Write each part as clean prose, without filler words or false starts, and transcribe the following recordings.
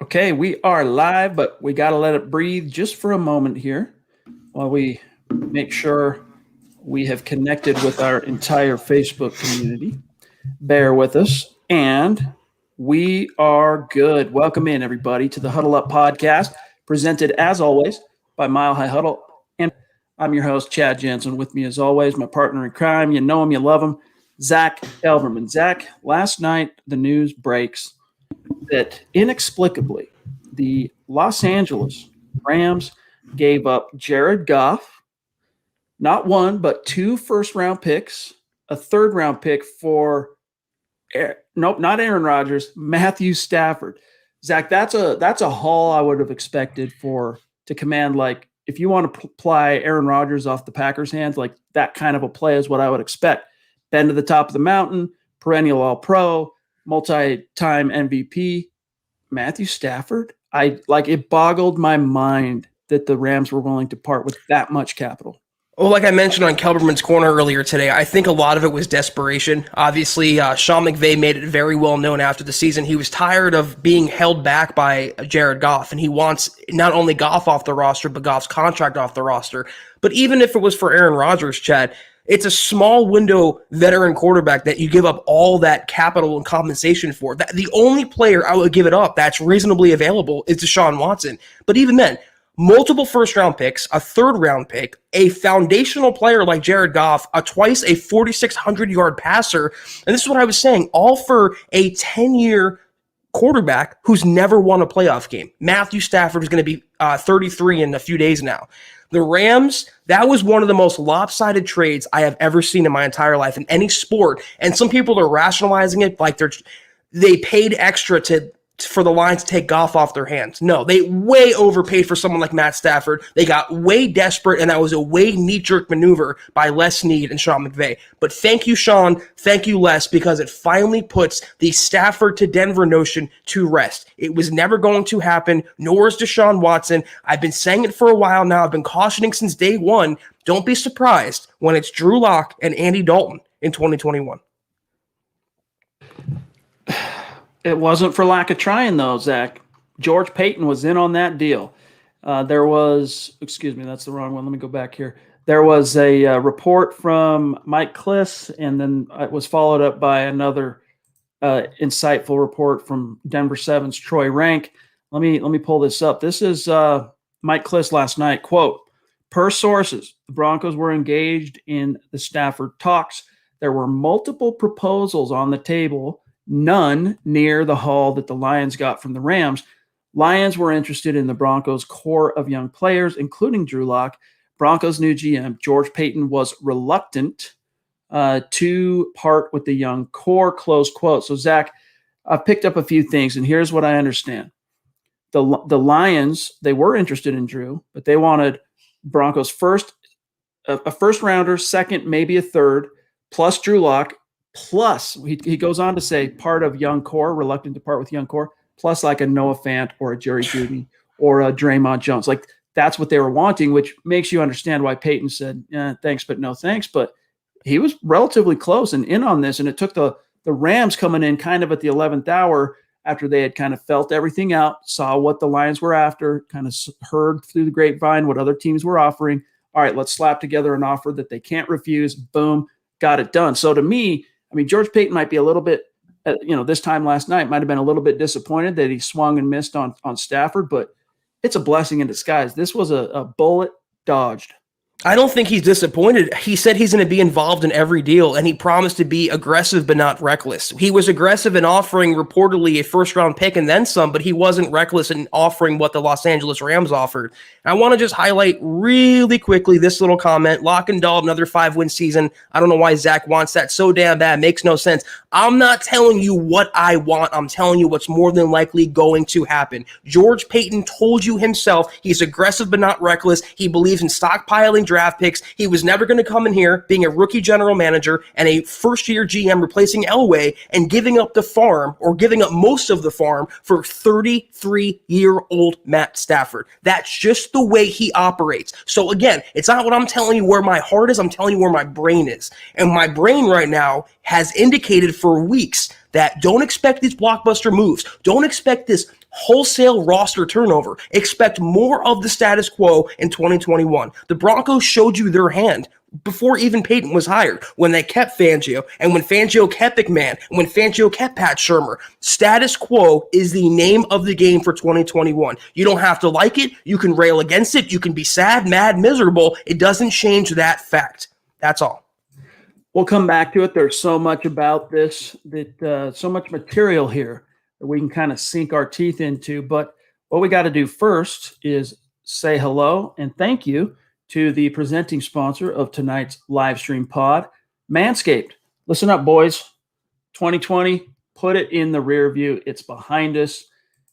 Okay, we are live, but we got to let it breathe just for a moment here while we make sure we have connected with our entire Facebook community. Bear with us, and we are good. Welcome in, everybody, to the Huddle Up podcast, presented as always by Mile High Huddle. And I'm your host, Chad Jensen. With me, as always, my partner in crime. You know him, you love him, Zack Kelberman. Zack, last night the news breaks that inexplicably the Los Angeles Rams gave up Jared Goff, not one, but 2 first-round picks, a third-round pick for not Aaron Rodgers, Matthew Stafford. Zack, that's a haul I would have expected to command, like, if you want to apply Aaron Rodgers off the Packers' hands, like that kind of a play is what I would expect. Been to the top of the mountain, perennial All-Pro, multi-time MVP, Matthew Stafford. It boggled my mind that the Rams were willing to part with that much capital. Well, like I mentioned on Kelberman's Corner earlier today, I think a lot of it was desperation. Obviously, Sean McVay made it very well known after the season. He was tired of being held back by Jared Goff, and he wants not only Goff off the roster, but Goff's contract off the roster. But even if it was for Aaron Rodgers, Chad, it's a small window veteran quarterback that you give up all that capital and compensation for. The only player I would give it up that's reasonably available is Deshaun Watson. But even then, multiple first-round picks, a third-round pick, a foundational player like Jared Goff, twice a 4,600-yard passer, and this is what I was saying, all for a 10-year quarterback who's never won a playoff game. Matthew Stafford is going to be 33 in a few days now. The Rams, that was one of the most lopsided trades I have ever seen in my entire life in any sport. And some people are rationalizing it like they paid extra for the Lions to take Goff off their hands. No, they way overpaid for someone like Matt Stafford. They got way desperate, and that was a way knee-jerk maneuver by Les Snead and Sean McVay. But thank you, Sean. Thank you, Les, because it finally puts the Stafford to Denver notion to rest. It was never going to happen, nor is Deshaun Watson. I've been saying it for a while now. I've been cautioning since day one. Don't be surprised when it's Drew Lock and Andy Dalton in 2021. It wasn't for lack of trying, though, Zack. George Paton was in on that deal. That's the wrong one. Let me go back here. There was a report from Mike Kliss, and then it was followed up by another insightful report from Denver 7's Troy Rank. Let me pull this up. This is Mike Kliss last night. Quote, per sources, the Broncos were engaged in the Stafford talks. There were multiple proposals on the table, none near the haul that the Lions got from the Rams. Lions were interested in the Broncos' core of young players, including Drew Lock. Broncos' new GM, George Paton, was reluctant to part with the young core, close quote. So, Zack, I've picked up a few things, and here's what I understand. The Lions, they were interested in Drew, but they wanted Broncos a first-rounder, second, maybe a third, plus Drew Lock, plus, he goes on to say, part of young core, reluctant to part with young core, plus like a Noah Fant or a Jerry Jeudy or a Draymond Jones. Like, that's what they were wanting, which makes you understand why Paton said, thanks, but no thanks. But he was relatively close and in on this, and it took the Rams coming in kind of at the 11th hour after they had kind of felt everything out, saw what the Lions were after, kind of heard through the grapevine what other teams were offering. All right, let's slap together an offer that they can't refuse. Boom, got it done. So to me, I mean, George Paton might be a little bit, this time last night, might have been a little bit disappointed that he swung and missed on Stafford, but it's a blessing in disguise. This was a bullet dodged. I don't think he's disappointed. He said he's going to be involved in every deal, and he promised to be aggressive but not reckless. He was aggressive in offering reportedly a first-round pick and then some, but he wasn't reckless in offering what the Los Angeles Rams offered. And I want to just highlight really quickly this little comment. Lock and Dahl, another 5-win season. I don't know why Zach wants that so damn bad. Makes no sense. I'm not telling you what I want. I'm telling you what's more than likely going to happen. George Paton told you himself he's aggressive but not reckless. He believes in stockpiling draft picks. He was never going to come in here being a rookie general manager and a first-year GM replacing Elway and giving up the farm or giving up most of the farm for 33-year-old Matt Stafford. That's just the way he operates. So again, it's not what I'm telling you where my heart is. I'm telling you where my brain is. And my brain right now has indicated for weeks that don't expect these blockbuster moves. Don't expect this wholesale roster turnover. Expect more of the status quo in 2021. The Broncos showed you their hand before even Peyton was hired, when they kept Fangio, and when Fangio kept McMahon, and when Fangio kept Pat Shurmur. Status quo is the name of the game for 2021. You don't have to like it. You can rail against it. You can be sad, mad, miserable. It doesn't change that fact. That's all. We'll come back to it. There's so much about this, that so much material here that we can kind of sink our teeth into. But what we got to do first is say hello and thank you to the presenting sponsor of tonight's live stream pod, Manscaped. Listen up, boys. 2020, put it in the rear view. It's behind us.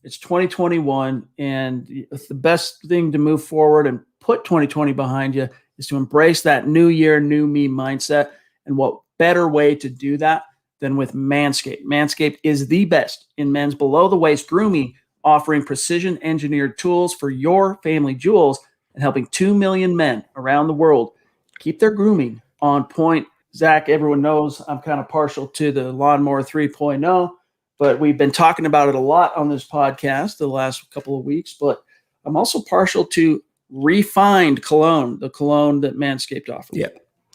It's 2021, and it's the best thing to move forward and put 2020 behind you is to embrace that new year, new me mindset. And what better way to do that than with Manscaped? Manscaped is the best in men's below-the-waist grooming, offering precision-engineered tools for your family jewels and helping 2 million men around the world keep their grooming on point. Zach, everyone knows I'm kind of partial to the Lawnmower 3.0, but we've been talking about it a lot on this podcast the last couple of weeks. But I'm also partial to refined cologne, the cologne that Manscaped offers. Yeah.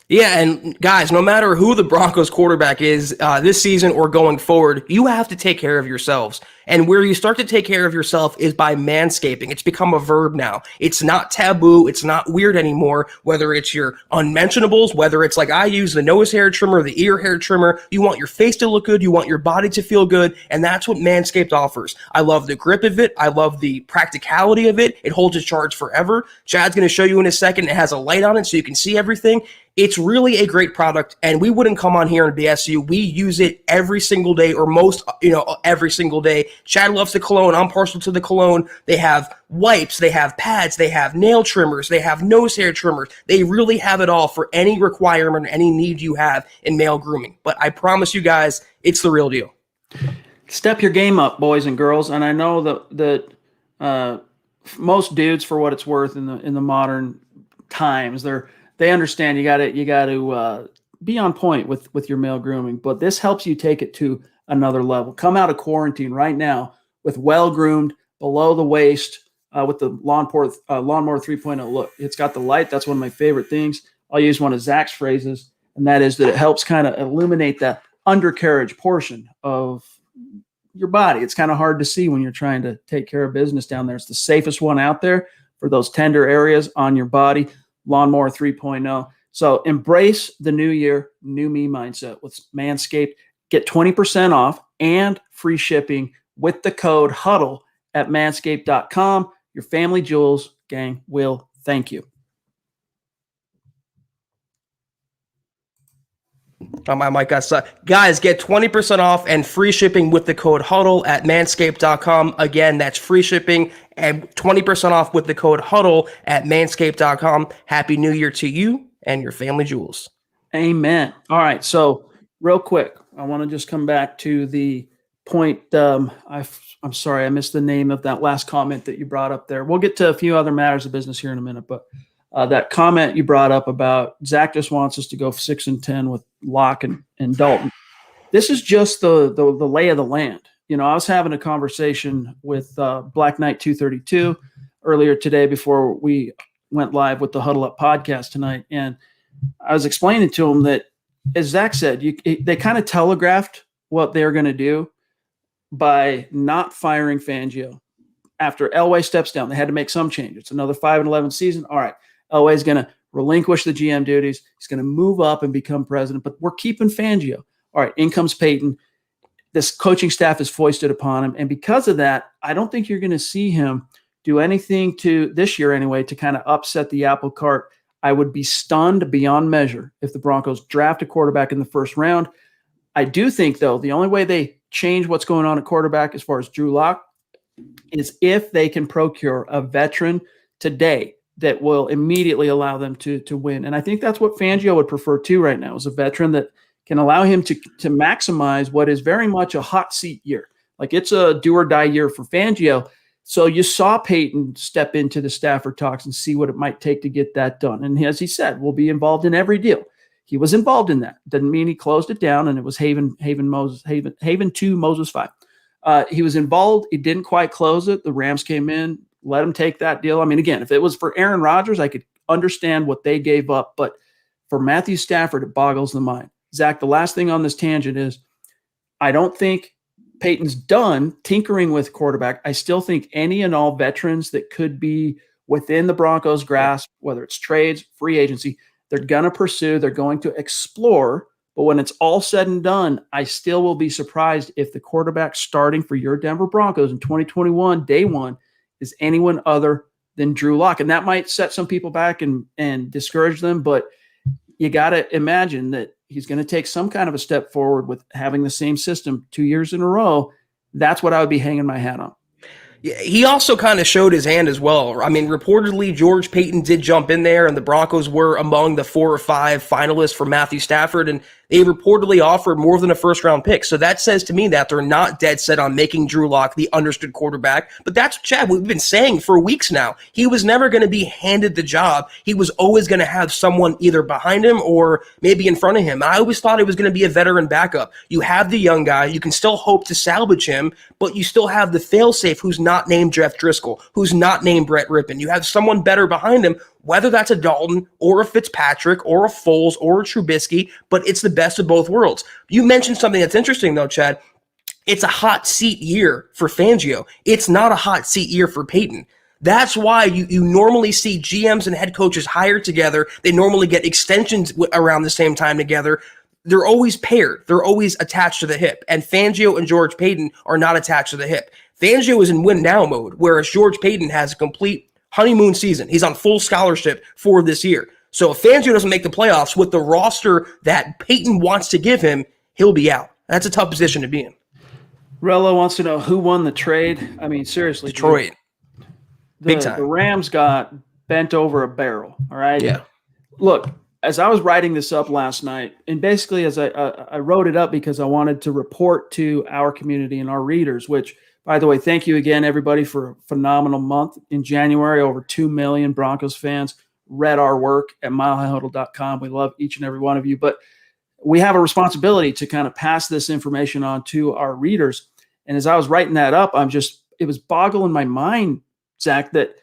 Yeah, and guys, no matter who the Broncos quarterback is this season or going forward, you have to take care of yourselves. And where you start to take care of yourself is by manscaping. It's become a verb now. It's not taboo. It's not weird anymore, whether it's your unmentionables, whether it's like I use the nose hair trimmer, the ear hair trimmer. You want your face to look good. You want your body to feel good. And that's what Manscaped offers. I love the grip of it. I love the practicality of it. It holds its charge forever. Chad's going to show you in a second. It has a light on it so you can see everything. It's really a great product, and we wouldn't come on here and BS you. We use it every single day, or most, every single day. Chad loves the cologne. I'm partial to the cologne. They have wipes, they have pads, they have nail trimmers, they have nose hair trimmers. They really have it all for any requirement, any need you have in male grooming. But I promise you guys, it's the real deal. Step your game up, boys and girls. And I know that most dudes, for what it's worth, in the modern times, they understand you got to be on point with your male grooming, but this helps you take it to another level. Come out of quarantine right now with well-groomed, below the waist, with the Lawnmower 3.0 look. It's got the light. That's one of my favorite things. I'll use one of Zach's phrases, and that is that it helps kind of illuminate the undercarriage portion of your body. It's kind of hard to see when you're trying to take care of business down there. It's the safest one out there for those tender areas on your body. Lawnmower 3.0. So embrace the new year, new me mindset with Manscaped. Get 20% off and free shipping with the code HUDDLE at manscaped.com. Your family jewels, gang, will thank you. My mic got stuck. Guys, get 20% off and free shipping with the code HUDDLE at manscaped.com. Again, that's free shipping and 20% off with the code HUDDLE at manscaped.com. Happy New Year to you and your family jewels. Amen. All right. So real quick, I want to just come back to the point. I'm sorry, I missed the name of that last comment that you brought up there. We'll get to a few other matters of business here in a minute, but that comment you brought up about Zach just wants us to go 6-10 with Locke and Dalton. This is just the lay of the land. I was having a conversation with Black Knight 232 earlier today before we went live with the Huddle Up podcast tonight. And I was explaining to him that, as Zach said, they kind of telegraphed what they're going to do by not firing Fangio. After Elway steps down, they had to make some change. It's another 5-11 season. All right. Elway's going to relinquish the GM duties. He's going to move up and become president, but we're keeping Fangio. All right, in comes Paton. This coaching staff is foisted upon him. And because of that, I don't think you're going to see him do anything this year anyway, to kind of upset the apple cart. I would be stunned beyond measure if the Broncos draft a quarterback in the first round. I do think, though, the only way they change what's going on at quarterback as far as Drew Lock is if they can procure a veteran today that will immediately allow them to win. And I think that's what Fangio would prefer too right now, is a veteran that can allow him to maximize what is very much a hot seat year. Like, it's a do or die year for Fangio. So you saw Paton step into the Stafford talks and see what it might take to get that done. And as he said, we'll be involved in every deal. He was involved in that. Doesn't mean he closed it down, and it was Haven 2, Moses 5. He was involved. He didn't quite close it. The Rams came in, let him take that deal. I mean, again, if it was for Aaron Rodgers, I could understand what they gave up. But for Matthew Stafford, it boggles the mind. Zach, the last thing on this tangent is I don't think Peyton's done tinkering with quarterback. I still think any and all veterans that could be within the Broncos' grasp, whether it's trades, free agency, they're going to pursue, they're going to explore. But when it's all said and done, I still will be surprised if the quarterback starting for your Denver Broncos in 2021, day one, is anyone other than Drew Lock. And that might set some people back and discourage them, but you got to imagine that he's going to take some kind of a step forward with having the same system 2 years in a row. That's what I would be hanging my hat on. Yeah, he also kind of showed his hand as well. I mean, reportedly, George Paton did jump in there, and the Broncos were among the 4 or 5 finalists for Matthew Stafford, and they reportedly offered more than a first-round pick. So that says to me that they're not dead set on making Drew Lock the understood quarterback. But that's, Chad, we've been saying for weeks now. He was never going to be handed the job. He was always going to have someone either behind him or maybe in front of him. I always thought it was going to be a veteran backup. You have the young guy. You can still hope to salvage him, but you still have the fail-safe who's not named Jeff Driscoll, who's not named Brett Rippon. You have someone better behind him, whether that's a Dalton or a Fitzpatrick or a Foles or a Trubisky, but it's the best of both worlds. You mentioned something that's interesting, though, Chad. It's a hot seat year for Fangio. It's not a hot seat year for Peyton. That's why you normally see GMs and head coaches hired together. They normally get extensions around the same time together. They're always paired. They're always attached to the hip. And Fangio and George Paton are not attached to the hip. Fangio is in win-now mode, whereas George Paton has a complete honeymoon season. He's on full scholarship for this year. So if Fangio doesn't make the playoffs with the roster that Peyton wants to give him, he'll be out. That's a tough position to be in. Rello wants to know who won the trade. I mean, seriously. Detroit. Big time. The Rams got bent over a barrel, all right? Yeah. Look, as I was writing this up last night, and basically as I wrote it up because I wanted to report to our community and our readers, which, by the way, thank you again, everybody, for a phenomenal month. In January, over 2 million Broncos fans read our work at milehighhuddle.com. We love each and every one of you, but we have a responsibility to kind of pass this information on to our readers. And as I was writing that up, it was boggling my mind, Zach, that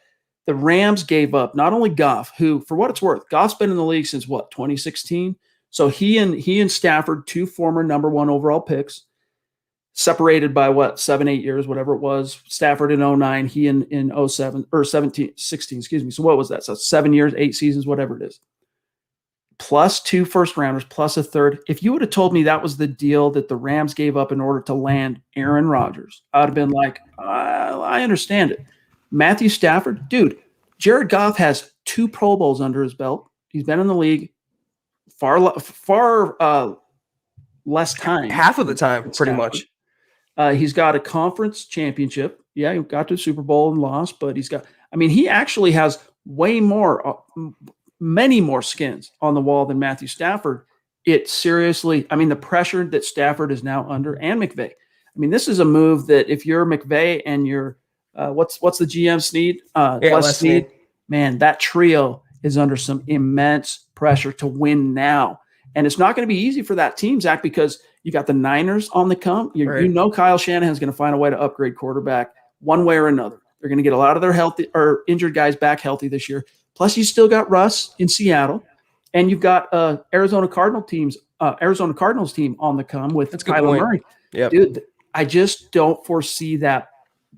the Rams gave up not only Goff, who, for what it's worth, Goff's been in the league since 2016. So he and Stafford, 2 former number 1 overall picks, separated by 7-8 years, whatever it was. Stafford in 09, he in 07 or 16, excuse me. So what was that? So 7 years, 8 seasons, whatever it is. Plus 2 first rounders, plus a third. If you would have told me that was the deal that the Rams gave up in order to land Aaron Rodgers, I would have been like, I understand it. Matthew Stafford, dude, Jared Goff has 2 Pro Bowls under his belt. He's been in the league far less time. Half of the time, pretty much. He's got a conference championship. Yeah, he got to the Super Bowl and lost, but he actually has many more skins on the wall than Matthew Stafford. It seriously, the pressure that Stafford is now under, and McVay. This is a move that if you're McVay and you're, what's the GM Snead? Les Snead. Man, that trio is under some immense pressure to win now. And it's not going to be easy for that team, Zach, because you got the Niners on the come. You know Kyle Shanahan's going to find a way to upgrade quarterback one way or another. They're going to get a lot of their healthy or injured guys back healthy this year. Plus, you still got Russ in Seattle, and you've got Arizona Cardinals team on the come with Kyler Murray. Yep. Dude, I just don't foresee that.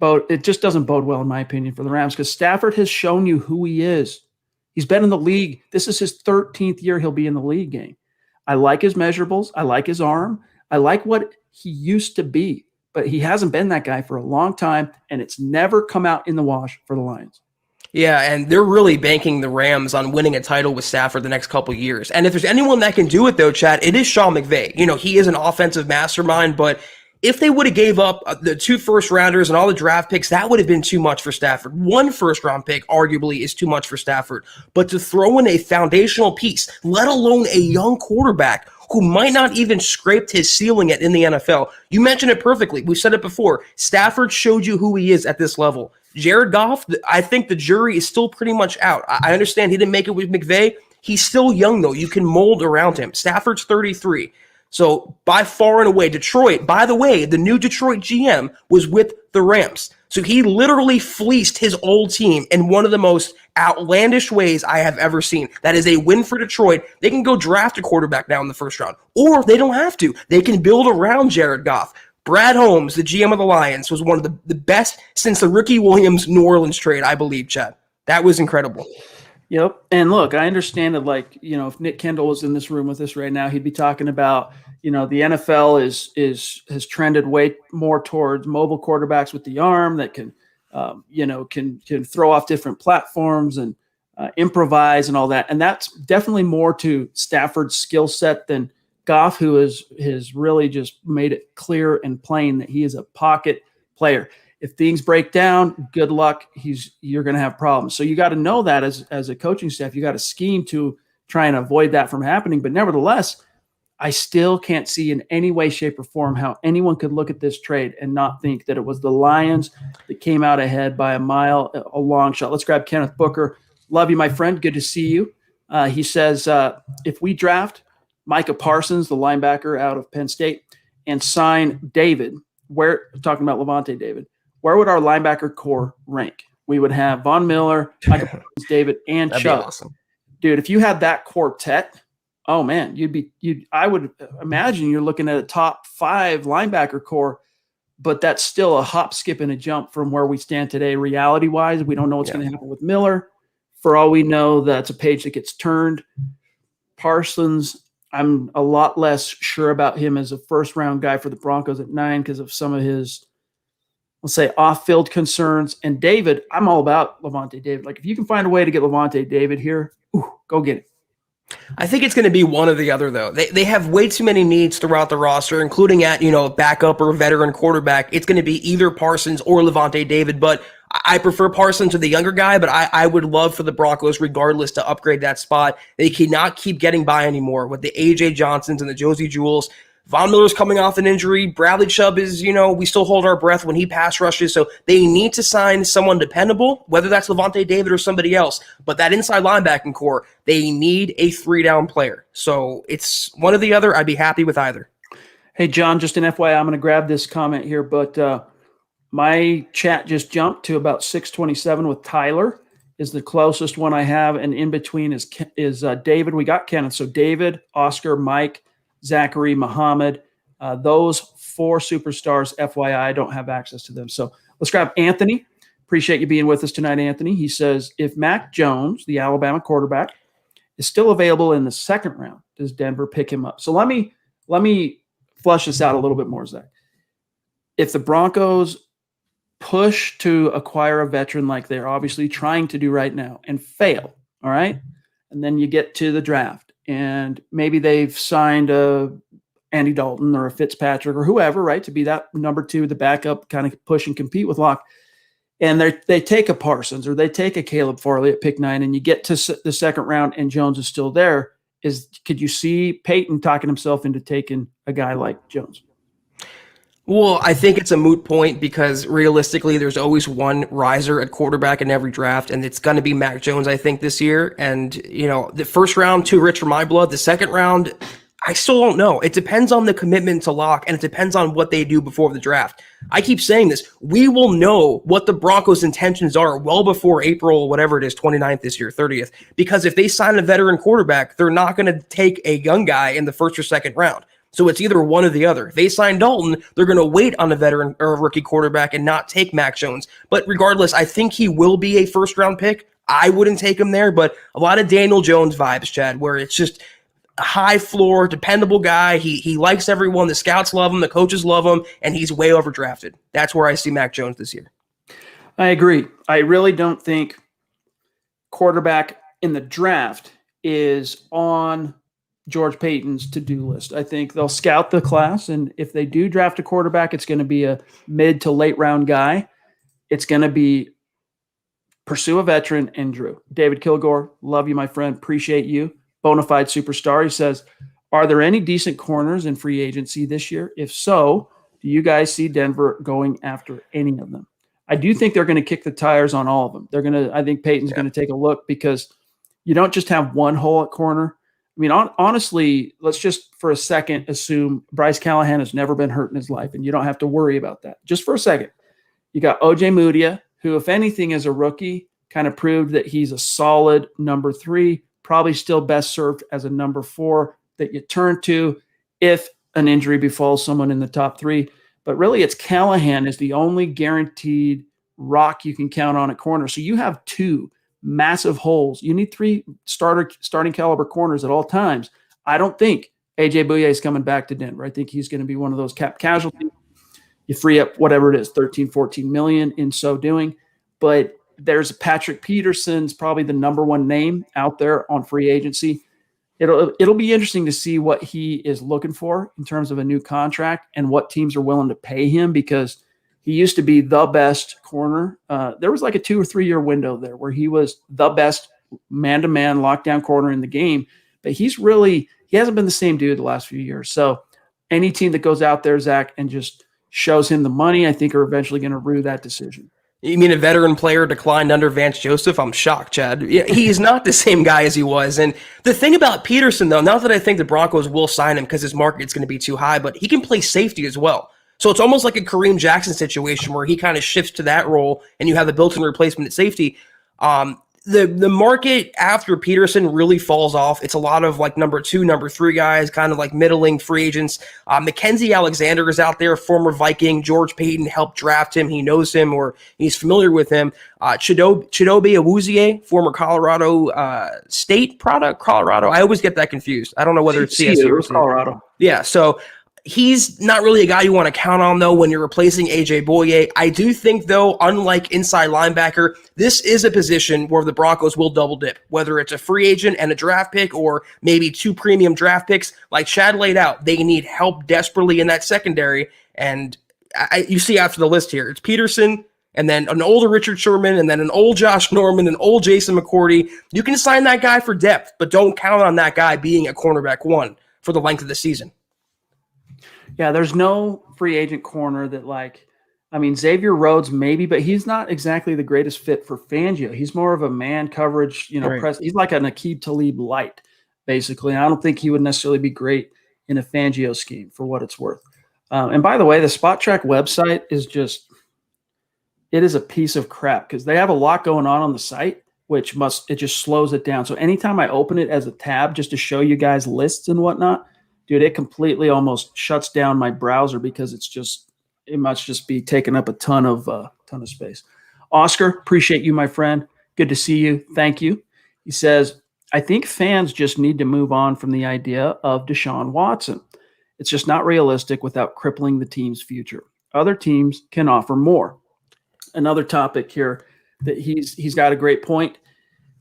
It just doesn't bode well, in my opinion, for the Rams, because Stafford has shown you who he is. He's been in the league. This is his 13th year he'll be in the league game. I like his measurables. I like his arm. I like what he used to be, but he hasn't been that guy for a long time, and it's never come out in the wash for the Lions. Yeah, and they're really banking the Rams on winning a title with Stafford the next couple of years. And if there's anyone that can do it, though, Chad, it is Sean McVay. He is an offensive mastermind, but if they would have gave up the 2 first-rounders and all the draft picks, that would have been too much for Stafford. 1 first-round pick, arguably, is too much for Stafford. But to throw in a foundational piece, let alone a young quarterback who might not even scraped his ceiling yet in the NFL. You mentioned it perfectly. We've said it before. Stafford showed you who he is at this level. Jared Goff, I think the jury is still pretty much out. I understand he didn't make it with McVay. He's still young, though. You can mold around him. Stafford's 33. So by far and away, Detroit, by the way, the new Detroit GM was with the Rams. So he literally fleeced his old team in one of the most outlandish ways I have ever seen. That is a win for Detroit. They can go draft a quarterback now in the first round, or they don't have to. They can build around Jared Goff. Brad Holmes, the GM of the Lions, was one of the best since the Ricky Williams New Orleans trade, I believe, Chad. That was incredible. Yep. And look, I understand that, like, if Nick Kendall was in this room with us right now, he'd be talking about, the NFL has trended way more towards mobile quarterbacks with the arm that can, can throw off different platforms and improvise and all that. And that's definitely more to Stafford's skill set than Goff, who has really just made it clear and plain that he is a pocket player. If things break down, good luck. You're going to have problems. So you got to know that as a coaching staff, you got to scheme to try and avoid that from happening. But nevertheless, I still can't see in any way, shape, or form how anyone could look at this trade and not think that it was the Lions that came out ahead by a mile, a long shot. Let's grab Kenneth Booker. Love you, my friend. Good to see you. He says, if we draft Micah Parsons, the linebacker out of Penn State, and sign David, talking about Levante David, where would our linebacker core rank? We would have Von Miller, Michael Parsons, David, and That'd Chubb. Be awesome. Dude, if you had that quartet, oh man, I would imagine you're looking at a top 5 linebacker core, but that's still a hop, skip, and a jump from where we stand today. Reality wise, we don't know what's going to happen with Miller. For all we know, that's a page that gets turned. Parsons, I'm a lot less sure about him as a first round guy for the Broncos at 9 because of some of his, let's say, off-field concerns. And David, I'm all about Levante David. Like, if you can find a way to get Levante David here, go get it. I think it's going to be one or the other, though. They have way too many needs throughout the roster, including at, backup or veteran quarterback. It's going to be either Parsons or Levante David, but I prefer Parsons to the younger guy, but I would love for the Broncos, regardless, to upgrade that spot. They cannot keep getting by anymore with the A.J. Johnsons and the Josie Jewells. Von Miller's coming off an injury. Bradley Chubb is, we still hold our breath when he pass rushes. So they need to sign someone dependable, whether that's Levante David or somebody else. But that inside linebacking core, they need a 3-down player. So it's one or the other. I'd be happy with either. Hey, John, just an FYI, I'm going to grab this comment here, but my chat just jumped to about 627 with Tyler is the closest one I have. And in between is David. We got Kenneth. So David, Oscar, Mike, Zachary, Muhammad, those 4 superstars, FYI, I don't have access to them. So let's grab Anthony. Appreciate you being with us tonight, Anthony. He says, if Mac Jones, the Alabama quarterback, is still available in the second round, does Denver pick him up? So let me flush this out a little bit more, Zach. If the Broncos push to acquire a veteran like they're obviously trying to do right now and fail, all right, and then you get to the draft, and maybe they've signed a Andy Dalton or a Fitzpatrick or whoever, right, to be that number 2, the backup, kind of push and compete with Locke. And they take a Parsons or they take a Caleb Farley at pick 9, and you get to the second round and Jones is still there. Could you see Paton talking himself into taking a guy like Jones? Well, I think it's a moot point because realistically, there's always one riser at quarterback in every draft, and it's going to be Mac Jones, I think, this year. And, the first round, too rich for my blood. The second round, I still don't know. It depends on the commitment to Locke, and it depends on what they do before the draft. I keep saying this. We will know what the Broncos' intentions are well before April, whatever it is, 29th this year, 30th. Because if they sign a veteran quarterback, they're not going to take a young guy in the first or second round. So it's either one or the other. If they sign Dalton, they're going to wait on a veteran or a rookie quarterback and not take Mac Jones. But regardless, I think he will be a first-round pick. I wouldn't take him there, but a lot of Daniel Jones vibes, Chad, where it's just a high floor, dependable guy. He likes everyone. The scouts love him. The coaches love him, and he's way overdrafted. That's where I see Mac Jones this year. I agree. I really don't think quarterback in the draft is on George Paton's to-do list. I think they'll scout the class, and if they do draft a quarterback, it's going to be a mid to late round guy. It's going to be pursue a veteran and Drew. David Kilgore, love you, my friend. Appreciate you. Bonafide superstar. He says, are there any decent corners in free agency this year? If so, do you guys see Denver going after any of them? I do think they're going to kick the tires on all of them. I think Peyton's going to take a look because You don't just have one hole at corner. I mean, honestly, let's just for a second assume Bryce Callahan has never been hurt in his life, and you don't have to worry about that. Just for a second. You got O.J. Mudia, who, if anything, as a rookie, kind of proved that he's a solid number 3, probably still best served as a number 4 that you turn to if an injury befalls someone in the top 3. But really, it's Callahan is the only guaranteed rock you can count on at corner. So you have 2 massive holes. You need 3 starting caliber corners at all times. I don't think A.J. Bouye is coming back to Denver. I think he's going to be one of those cap casualties. You free up whatever it is, 13, 14 million in so doing. But there's Patrick Peterson's probably the number 1 name out there on free agency. It'll be interesting to see what he is looking for in terms of a new contract and what teams are willing to pay him, because he used to be the best corner. There was like a 2 or 3 year window there where he was the best man-to-man lockdown corner in the game. But he hasn't been the same dude the last few years. So any team that goes out there, Zach, and just shows him the money, I think are eventually going to rue that decision. You mean a veteran player declined under Vance Joseph? I'm shocked, Chad. He is not the same guy as he was. And the thing about Peterson, though, not that I think the Broncos will sign him because his market's going to be too high, but he can play safety as well. So it's almost like a Kareem Jackson situation where he kind of shifts to that role and you have the built-in replacement at safety. The market after Peterson really falls off. It's a lot of like number 2, number 3 guys, kind of like middling free agents. Mackenzie Alexander is out there, former Viking. George Paton helped draft him. He knows him or he's familiar with him. Chidobe Awuzie, former Colorado State product. Colorado. I always get that confused. I don't know whether it's CSU or Colorado. Yeah, so he's not really a guy you want to count on, though, when you're replacing A.J. Bouye. I do think, though, unlike inside linebacker, this is a position where the Broncos will double dip, whether it's a free agent and a draft pick or maybe 2 premium draft picks. Like Chad laid out, they need help desperately in that secondary. And you see after the list here, it's Peterson and then an older Richard Sherman and then an old Josh Norman, an old Jason McCourty. You can sign that guy for depth, but don't count on that guy being a cornerback 1 for the length of the season. Yeah, there's no free agent corner that Xavier Rhodes maybe, but he's not exactly the greatest fit for Fangio. He's more of a man coverage, Right. press. He's like an Aqib Talib light, basically. And I don't think he would necessarily be great in a Fangio scheme for what it's worth. And by the way, the Spot Track website is it is a piece of crap because they have a lot going on the site, it just slows it down. So anytime I open it as a tab just to show you guys lists and whatnot, dude, it completely almost shuts down my browser because it must just be taking up a ton of space. Oscar, appreciate you, my friend. Good to see you. Thank you. He says, I think fans just need to move on from the idea of Deshaun Watson. It's just not realistic without crippling the team's future. Other teams can offer more. Another topic here that he's got a great point.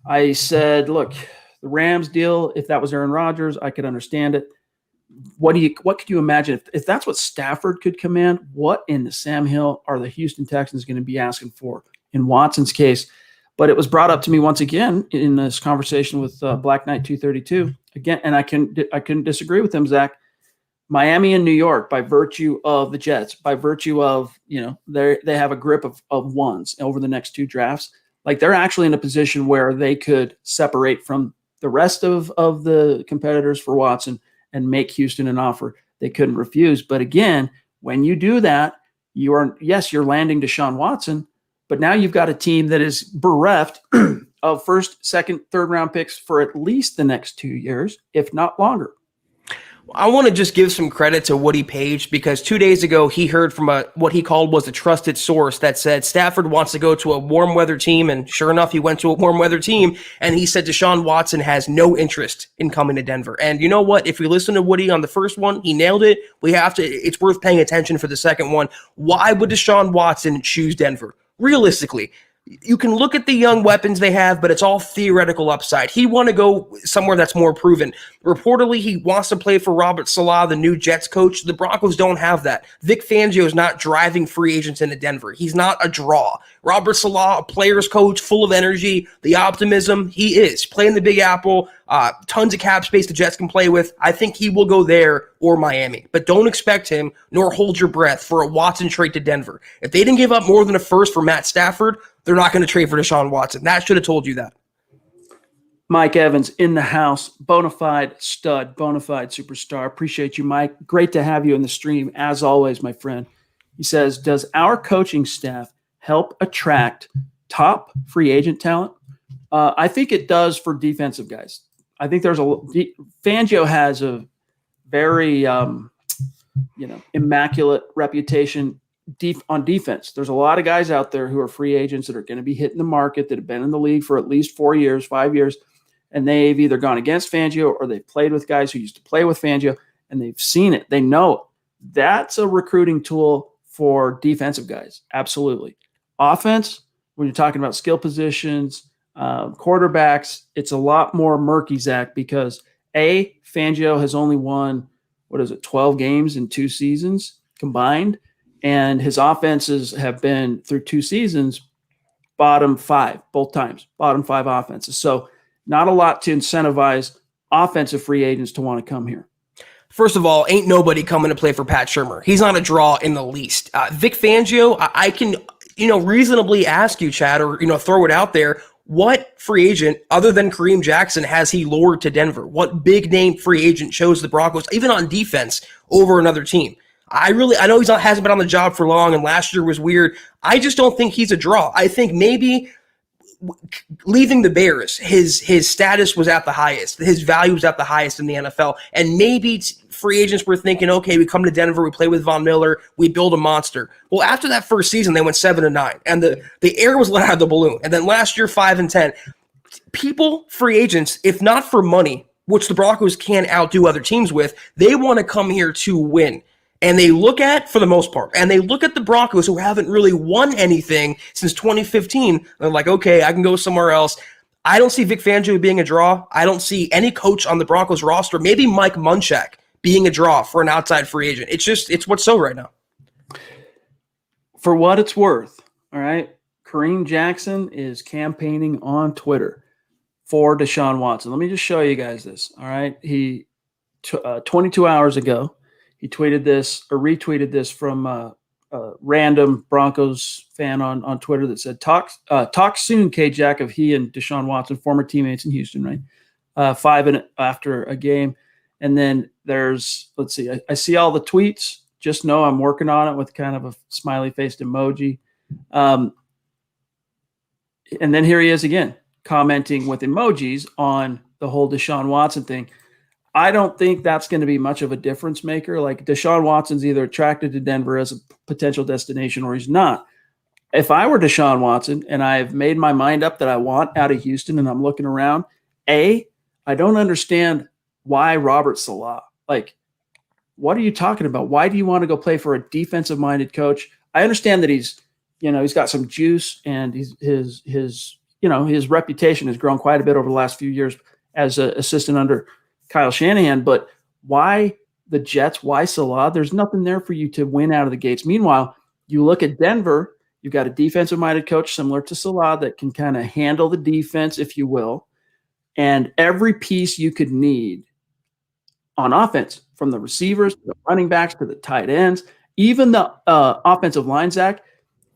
I said, look, the Rams deal, if that was Aaron Rodgers, I could understand it. What could you imagine if that's what Stafford could command? What in the Sam Hill are the Houston Texans going to be asking for in Watson's case? But it was brought up to me once again in this conversation with Black Knight 232 again, and I couldn't disagree with him, Zach. Miami and New York, by virtue of the Jets, by virtue of they have a grip of ones over the next 2 drafts. Like they're actually in a position where they could separate from the rest of the competitors for Watson and make Houston an offer they couldn't refuse. But again, when you do that, you're landing Deshaun Watson, but now you've got a team that is bereft of first, second, third round picks for at least the next 2 years, if not longer. I want to just give some credit to Woody Page because 2 days ago he heard from what he called was a trusted source that said Stafford wants to go to a warm weather team, and sure enough, he went to a warm weather team, and he said Deshaun Watson has no interest in coming to Denver. And you know what? If we listen to Woody on the first one, he nailed it. It's worth paying attention for the second one. Why would Deshaun Watson choose Denver? Realistically, you can look at the young weapons they have, but it's all theoretical upside. He'd want to go somewhere that's more proven. Reportedly, he wants to play for Robert Saleh, the new Jets coach. The Broncos don't have that. Vic Fangio is not driving free agents into Denver. He's not a draw. Robert Saleh, a player's coach, full of energy, the optimism, he is. Playing the Big Apple, tons of cap space the Jets can play with. I think he will go there or Miami. But don't expect him, nor hold your breath for a Watson trade to Denver. If they didn't give up more than a first for Matt Stafford, they're not going to trade for Deshaun Watson. That should have told you that. Mike Evans in the house, bona fide stud, bona fide superstar. Appreciate you, Mike. Great to have you in the stream, as always, my friend. He says, does our coaching staff help attract top free agent talent? I think it does for defensive guys. I think Fangio has a very, immaculate reputation on defense. There's a lot of guys out there who are free agents that are going to be hitting the market that have been in the league for at least 4 years, 5 years. And they've either gone against Fangio or they've played with guys who used to play with Fangio, and they've seen it. They know it. That's a recruiting tool for defensive guys. Absolutely. Offense, when you're talking about skill positions, quarterbacks, it's a lot more murky, Zach, because Fangio has only won, 12 games in 2 seasons combined. And his offenses have been, through 2 seasons, bottom 5, both times, bottom 5 offenses. So not a lot to incentivize offensive free agents to want to come here. First of all, ain't nobody coming to play for Pat Shurmur. He's not a draw in the least. Vic Fangio, I can, reasonably ask you, Chad, or, throw it out there. What free agent other than Kareem Jackson has he lured to Denver? What big name free agent chose the Broncos, even on defense, over another team? I know hasn't been on the job for long, and last year was weird. I just don't think he's a draw. I think maybe leaving the Bears, his status was at the highest. His value was at the highest in the NFL. And maybe free agents were thinking, okay, we come to Denver, we play with Von Miller, we build a monster. Well, after that first season, they went 7-9, and the air was let out of the balloon. And then last year, 5-10. People, free agents, if not for money, which the Broncos can't outdo other teams with, they want to come here to win. And they look at, for the most part, and they look at the Broncos who haven't really won anything since 2015. And they're like, okay, I can go somewhere else. I don't see Vic Fangio being a draw. I don't see any coach on the Broncos roster, maybe Mike Munchak, being a draw for an outside free agent. It's what's so right now. For what it's worth, all right, Kareem Jackson is campaigning on Twitter for Deshaun Watson. Let me just show you guys this, all right? 22 hours ago, he tweeted this or retweeted this from a random Broncos fan on Twitter that said, talk soon, K-Jack, of he and Deshaun Watson, former teammates in Houston, right? 5 after a game. And then there's, let's see, I see all the tweets. Just know I'm working on it with kind of a smiley-faced emoji. And then here he is again, commenting with emojis on the whole Deshaun Watson thing. I don't think that's going to be much of a difference maker. Like, Deshaun Watson's either attracted to Denver as a potential destination or he's not. If I were Deshaun Watson and I've made my mind up that I want out of Houston and I'm looking around, I don't understand why Robert Saleh. Like, what are you talking about? Why do you want to go play for a defensive-minded coach? I understand that he's got some juice and his reputation has grown quite a bit over the last few years as an assistant under Kyle Shanahan, but why the Jets? Why Salah? There's nothing there for you to win out of the gates. Meanwhile, you look at Denver, you've got a defensive-minded coach similar to Salah that can kind of handle the defense, if you will, and every piece you could need on offense, from the receivers to the running backs to the tight ends, even the offensive line, Zach.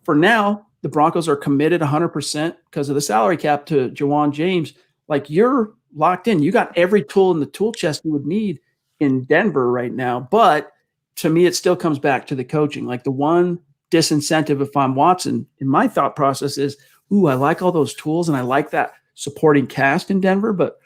For now, the Broncos are committed 100% because of the salary cap to Jawan James. Like, you're locked in. You got every tool in the tool chest you would need in Denver right now. But to me, it still comes back to the coaching. Like, the one disincentive if I'm Watson in my thought process is, I like all those tools and I like that supporting cast in Denver, but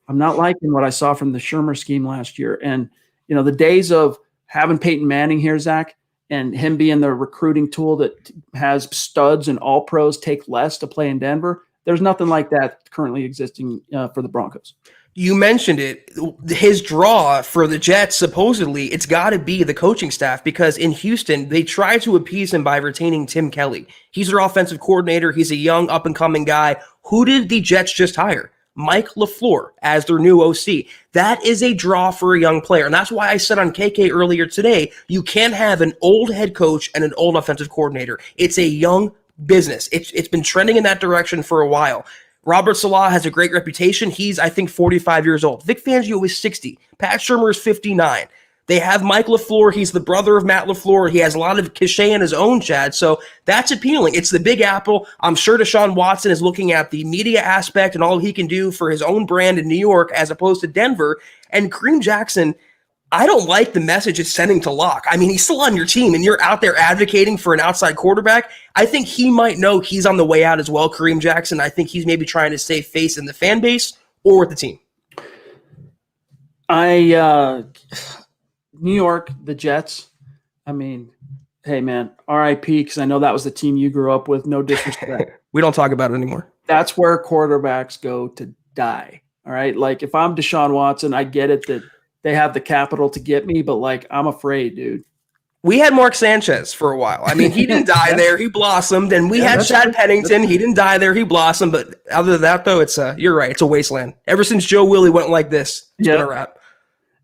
I'm not liking what I saw from the Shurmur scheme last year. And, the days of having Peyton Manning here, Zach, and him being the recruiting tool that has studs and all pros take less to play in Denver, there's nothing like that currently existing for the Broncos. You mentioned it. His draw for the Jets, supposedly, it's got to be the coaching staff, because in Houston, they try to appease him by retaining Tim Kelly. He's their offensive coordinator. He's a young, up-and-coming guy. Who did the Jets just hire? Mike LaFleur as their new OC. That is a draw for a young player. And that's why I said on KK earlier today, you can't have an old head coach and an old offensive coordinator. It's a young business. It's been trending in that direction for a while. Robert Saleh has a great reputation. He's, I think, 45 years old. Vic Fangio is 60. Pat Shurmur is 59. They have Mike LaFleur. He's the brother of Matt LaFleur. He has a lot of cachet in his own, Chad. So that's appealing. It's the Big Apple. I'm sure Deshaun Watson is looking at the media aspect and all he can do for his own brand in New York as opposed to Denver. And Kareem Jackson, I don't like the message it's sending to Locke. I mean, he's still on your team and you're out there advocating for an outside quarterback. I think he might know he's on the way out as well, Kareem Jackson. I think he's maybe trying to save face in the fan base or with the team. New York, the Jets. I mean, hey, man, RIP, because I know that was the team you grew up with. No disrespect. We don't talk about it anymore. That's where quarterbacks go to die. All right. Like, if I'm Deshaun Watson, I get it that they have the capital to get me, but like, I'm afraid, dude. We had Mark Sanchez for a while. I mean, he didn't die there. He blossomed. And we had Chad Pennington. He didn't die there. He blossomed. But other than that, though, it's you're right. It's a wasteland. Ever since Joe Willie went like this, it's been a wrap.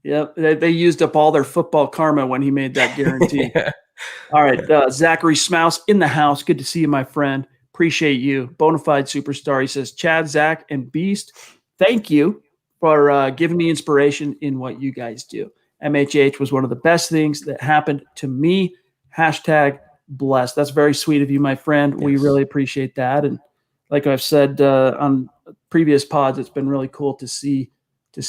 Yep. They used up all their football karma when he made that guarantee. Yeah. All right. Zachary Smouse in the house. Good to see you, my friend. Appreciate you. Bonafide superstar. He says, Chad, Zach, and Beast, thank you for giving me inspiration in what you guys do. MHH was one of the best things that happened to me. Hashtag blessed. That's very sweet of you, my friend. Yes. We really appreciate that. And like I've said on previous pods, it's been really cool to see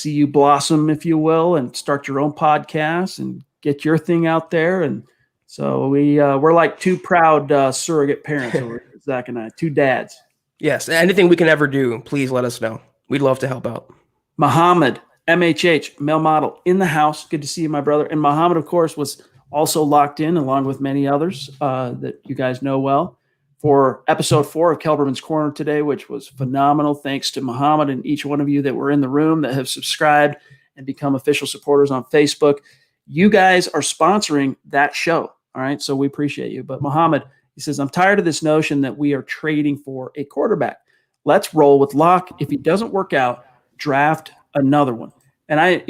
you blossom, if you will, and start your own podcast and get your thing out there. And so we're like two proud surrogate parents over here, Zach and I, two dads. Yes. Anything we can ever do, please let us know. We'd love to help out. Muhammad, MHH, male model in the house. Good to see you, my brother. And Muhammad, of course, was also locked in along with many others that you guys know well for episode 4 of Kelberman's Corner today, which was phenomenal. Thanks to Muhammad and each one of you that were in the room that have subscribed and become official supporters on Facebook. You guys are sponsoring that show. All right. So we appreciate you. But Muhammad, he says, I'm tired of this notion that we are trading for a quarterback. Let's roll with Locke. If he doesn't work out, draft another one. And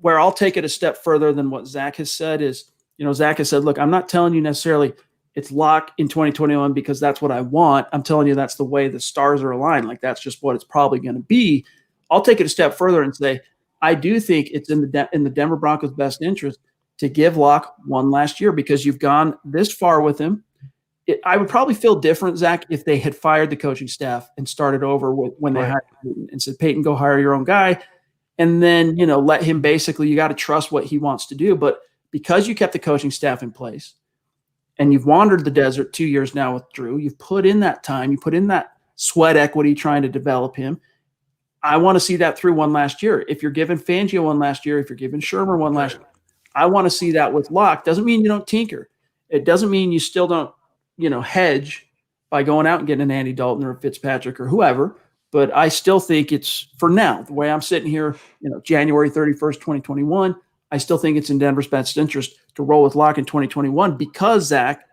where I'll take it a step further than what Zach has said is, Zach has said, look, I'm not telling you necessarily it's Locke in 2021 because that's what I want. I'm telling you that's the way the stars are aligned. Like, that's just what it's probably going to be. I'll take it a step further and say, I do think it's in the Denver Broncos' best interest to give Locke one last year because you've gone this far with him. I would probably feel different, Zach, if they had fired the coaching staff and started over when they hired Peyton and said, Peyton, go hire your own guy. And then, let him basically, you got to trust what he wants to do. But because you kept the coaching staff in place and you've wandered the desert 2 years now with Drew, you've put in that time, you put in that sweat equity trying to develop him. I want to see that through one last year. If you're giving Fangio one last year, if you're giving Shermer one last year, I want to see that with Locke. Doesn't mean you don't tinker. It doesn't mean you still don't, hedge by going out and getting an Andy Dalton or a Fitzpatrick or whoever. But I still think it's, for now, the way I'm sitting here, January 31st, 2021, I still think it's in Denver's best interest to roll with Locke in 2021 because, Zach,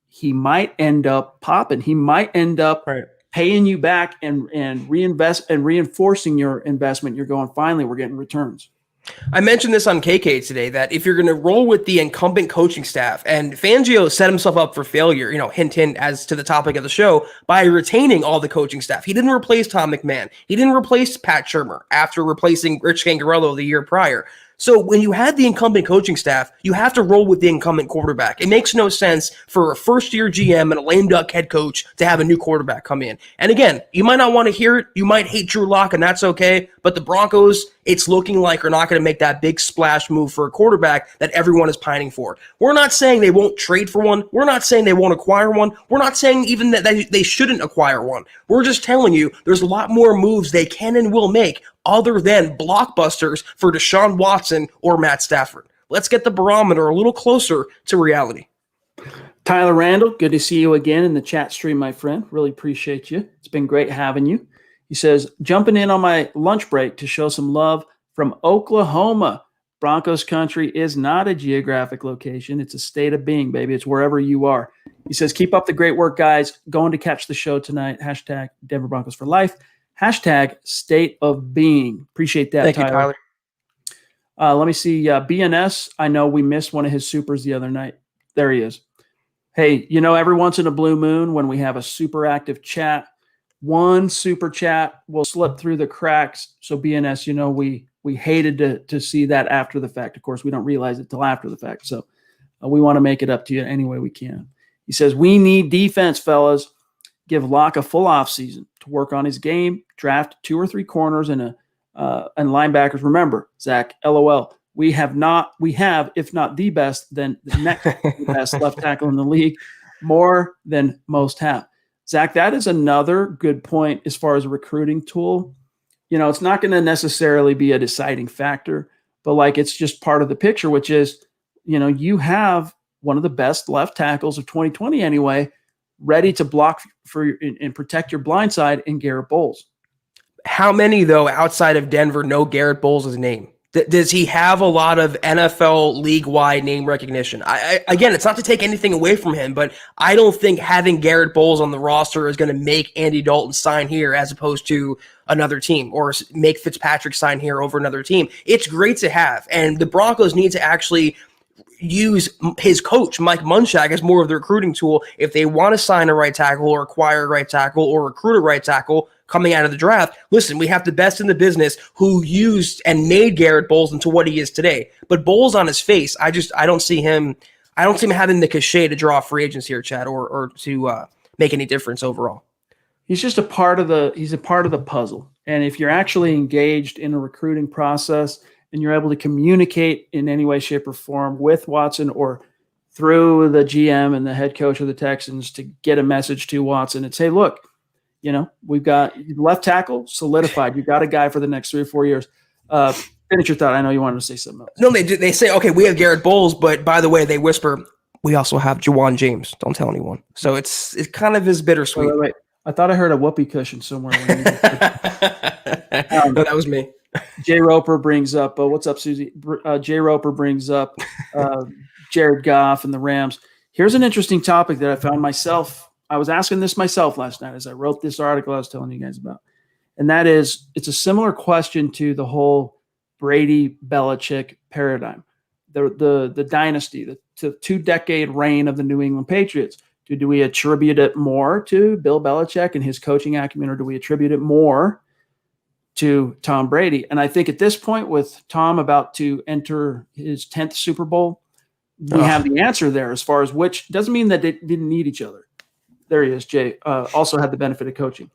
he might end up popping. He might end up paying you back and reinvest and reinforcing your investment. You're going, finally, we're getting returns. I mentioned this on KK today that if you're going to roll with the incumbent coaching staff, and Fangio set himself up for failure, hint, hint, as to the topic of the show, by retaining all the coaching staff. He didn't replace Tom McMahon. He didn't replace Pat Shermer after replacing Rich Gangarello the year prior. So when you had the incumbent coaching staff, you have to roll with the incumbent quarterback. It makes no sense for a first-year GM and a lame duck head coach to have a new quarterback come in. And again, you might not want to hear it. You might hate Drew Lock, and that's okay. But the Broncos, it's looking like are not going to make that big splash move for a quarterback that everyone is pining for. We're not saying they won't trade for one. We're not saying they won't acquire one. We're not saying even that they shouldn't acquire one. We're just telling you there's a lot more moves they can and will make other than blockbusters for Deshaun Watson or Matt Stafford. Let's get the barometer a little closer to reality. Tyler Randall, good to see you again in the chat stream, my friend. Really appreciate you. It's been great having you. He says, jumping in on my lunch break to show some love from Oklahoma. Broncos country is not a geographic location. It's a state of being, baby. It's wherever you are. He says, keep up the great work, guys. Going to catch the show tonight. Hashtag Denver Broncos for life. Hashtag state of being. Appreciate that, Thank you, Tyler. Let me see. BNS, I know we missed one of his supers the other night. There he is. Hey, every once in a blue moon when we have a super active chat, one super chat will slip through the cracks. So BNS, We hated to see that after the fact. Of course, we don't realize it till after the fact. So we want to make it up to you any way we can. He says, we need defense, fellas. Give Locke a full offseason to work on his game, draft 2 or 3 corners and linebackers. Remember, Zach, LOL, we have, if not the best, then the next best left tackle in the league, more than most have. Zach, that is another good point as far as a recruiting tool. It's not going to necessarily be a deciding factor, but like it's just part of the picture, which is, you have one of the best left tackles of 2020 anyway, ready to block for and protect your blind side in Garrett Bowles. How many, though, outside of Denver know Garrett Bowles' name? Does he have a lot of NFL league-wide name recognition? Again, it's not to take anything away from him, but I don't think having Garrett Bowles on the roster is going to make Andy Dalton sign here as opposed to another team, or make Fitzpatrick sign here over another team. It's great to have, and the Broncos need to actually use his coach, Mike Munchak, as more of the recruiting tool if they want to sign a right tackle or acquire a right tackle or recruit a right tackle coming out of the draft. Listen, we have the best in the business who used and made Garrett Bowles into what he is today. But Bowles on his face, I don't see him having the cachet to draw free agents here, Chad, or to make any difference overall. He's just a part of the puzzle. And if you're actually engaged in a recruiting process and you're able to communicate in any way, shape, or form with Watson or through the GM and the head coach of the Texans to get a message to Watson and say, look, we've got left tackle solidified. You've got a guy for the next 3 or 4 years. Finish your thought. I know you wanted to say something else. No, they say, okay, we have Garrett Bowles, but by the way, they whisper, we also have Juwan James. Don't tell anyone. So it kind of is bittersweet. Wait. I thought I heard a whoopee cushion somewhere. No, that was me. Jay Roper brings up, what's up, Susie? Jay Roper brings up Jared Goff and the Rams. Here's an interesting topic that I found myself. I was asking this myself last night as I wrote this article I was telling you guys about. And that is, it's a similar question to the whole Brady-Belichick paradigm. The dynasty, the 2-decade reign of the New England Patriots. Do we attribute it more to Bill Belichick and his coaching acumen, or do we attribute it more to Tom Brady? And I think at this point, with Tom about to enter his 10th Super Bowl, we have the answer there as far as which doesn't mean that they didn't need each other. There he is, Jay. Also had the benefit of coaching.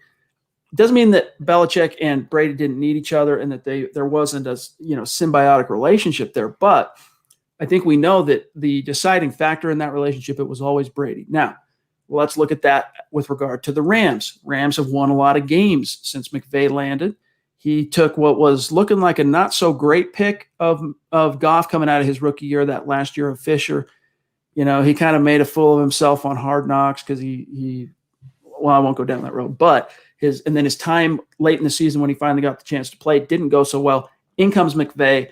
Doesn't mean that Belichick and Brady didn't need each other and that there wasn't a symbiotic relationship there. But I think we know that the deciding factor in that relationship, it was always Brady. Now, let's look at that with regard to the Rams. Rams have won a lot of games since McVay landed. He took what was looking like a not so great pick of Goff coming out of his rookie year, that last year of Fisher. He kind of made a fool of himself on Hard Knocks because I won't go down that road. But his time late in the season when he finally got the chance to play didn't go so well. In comes McVay.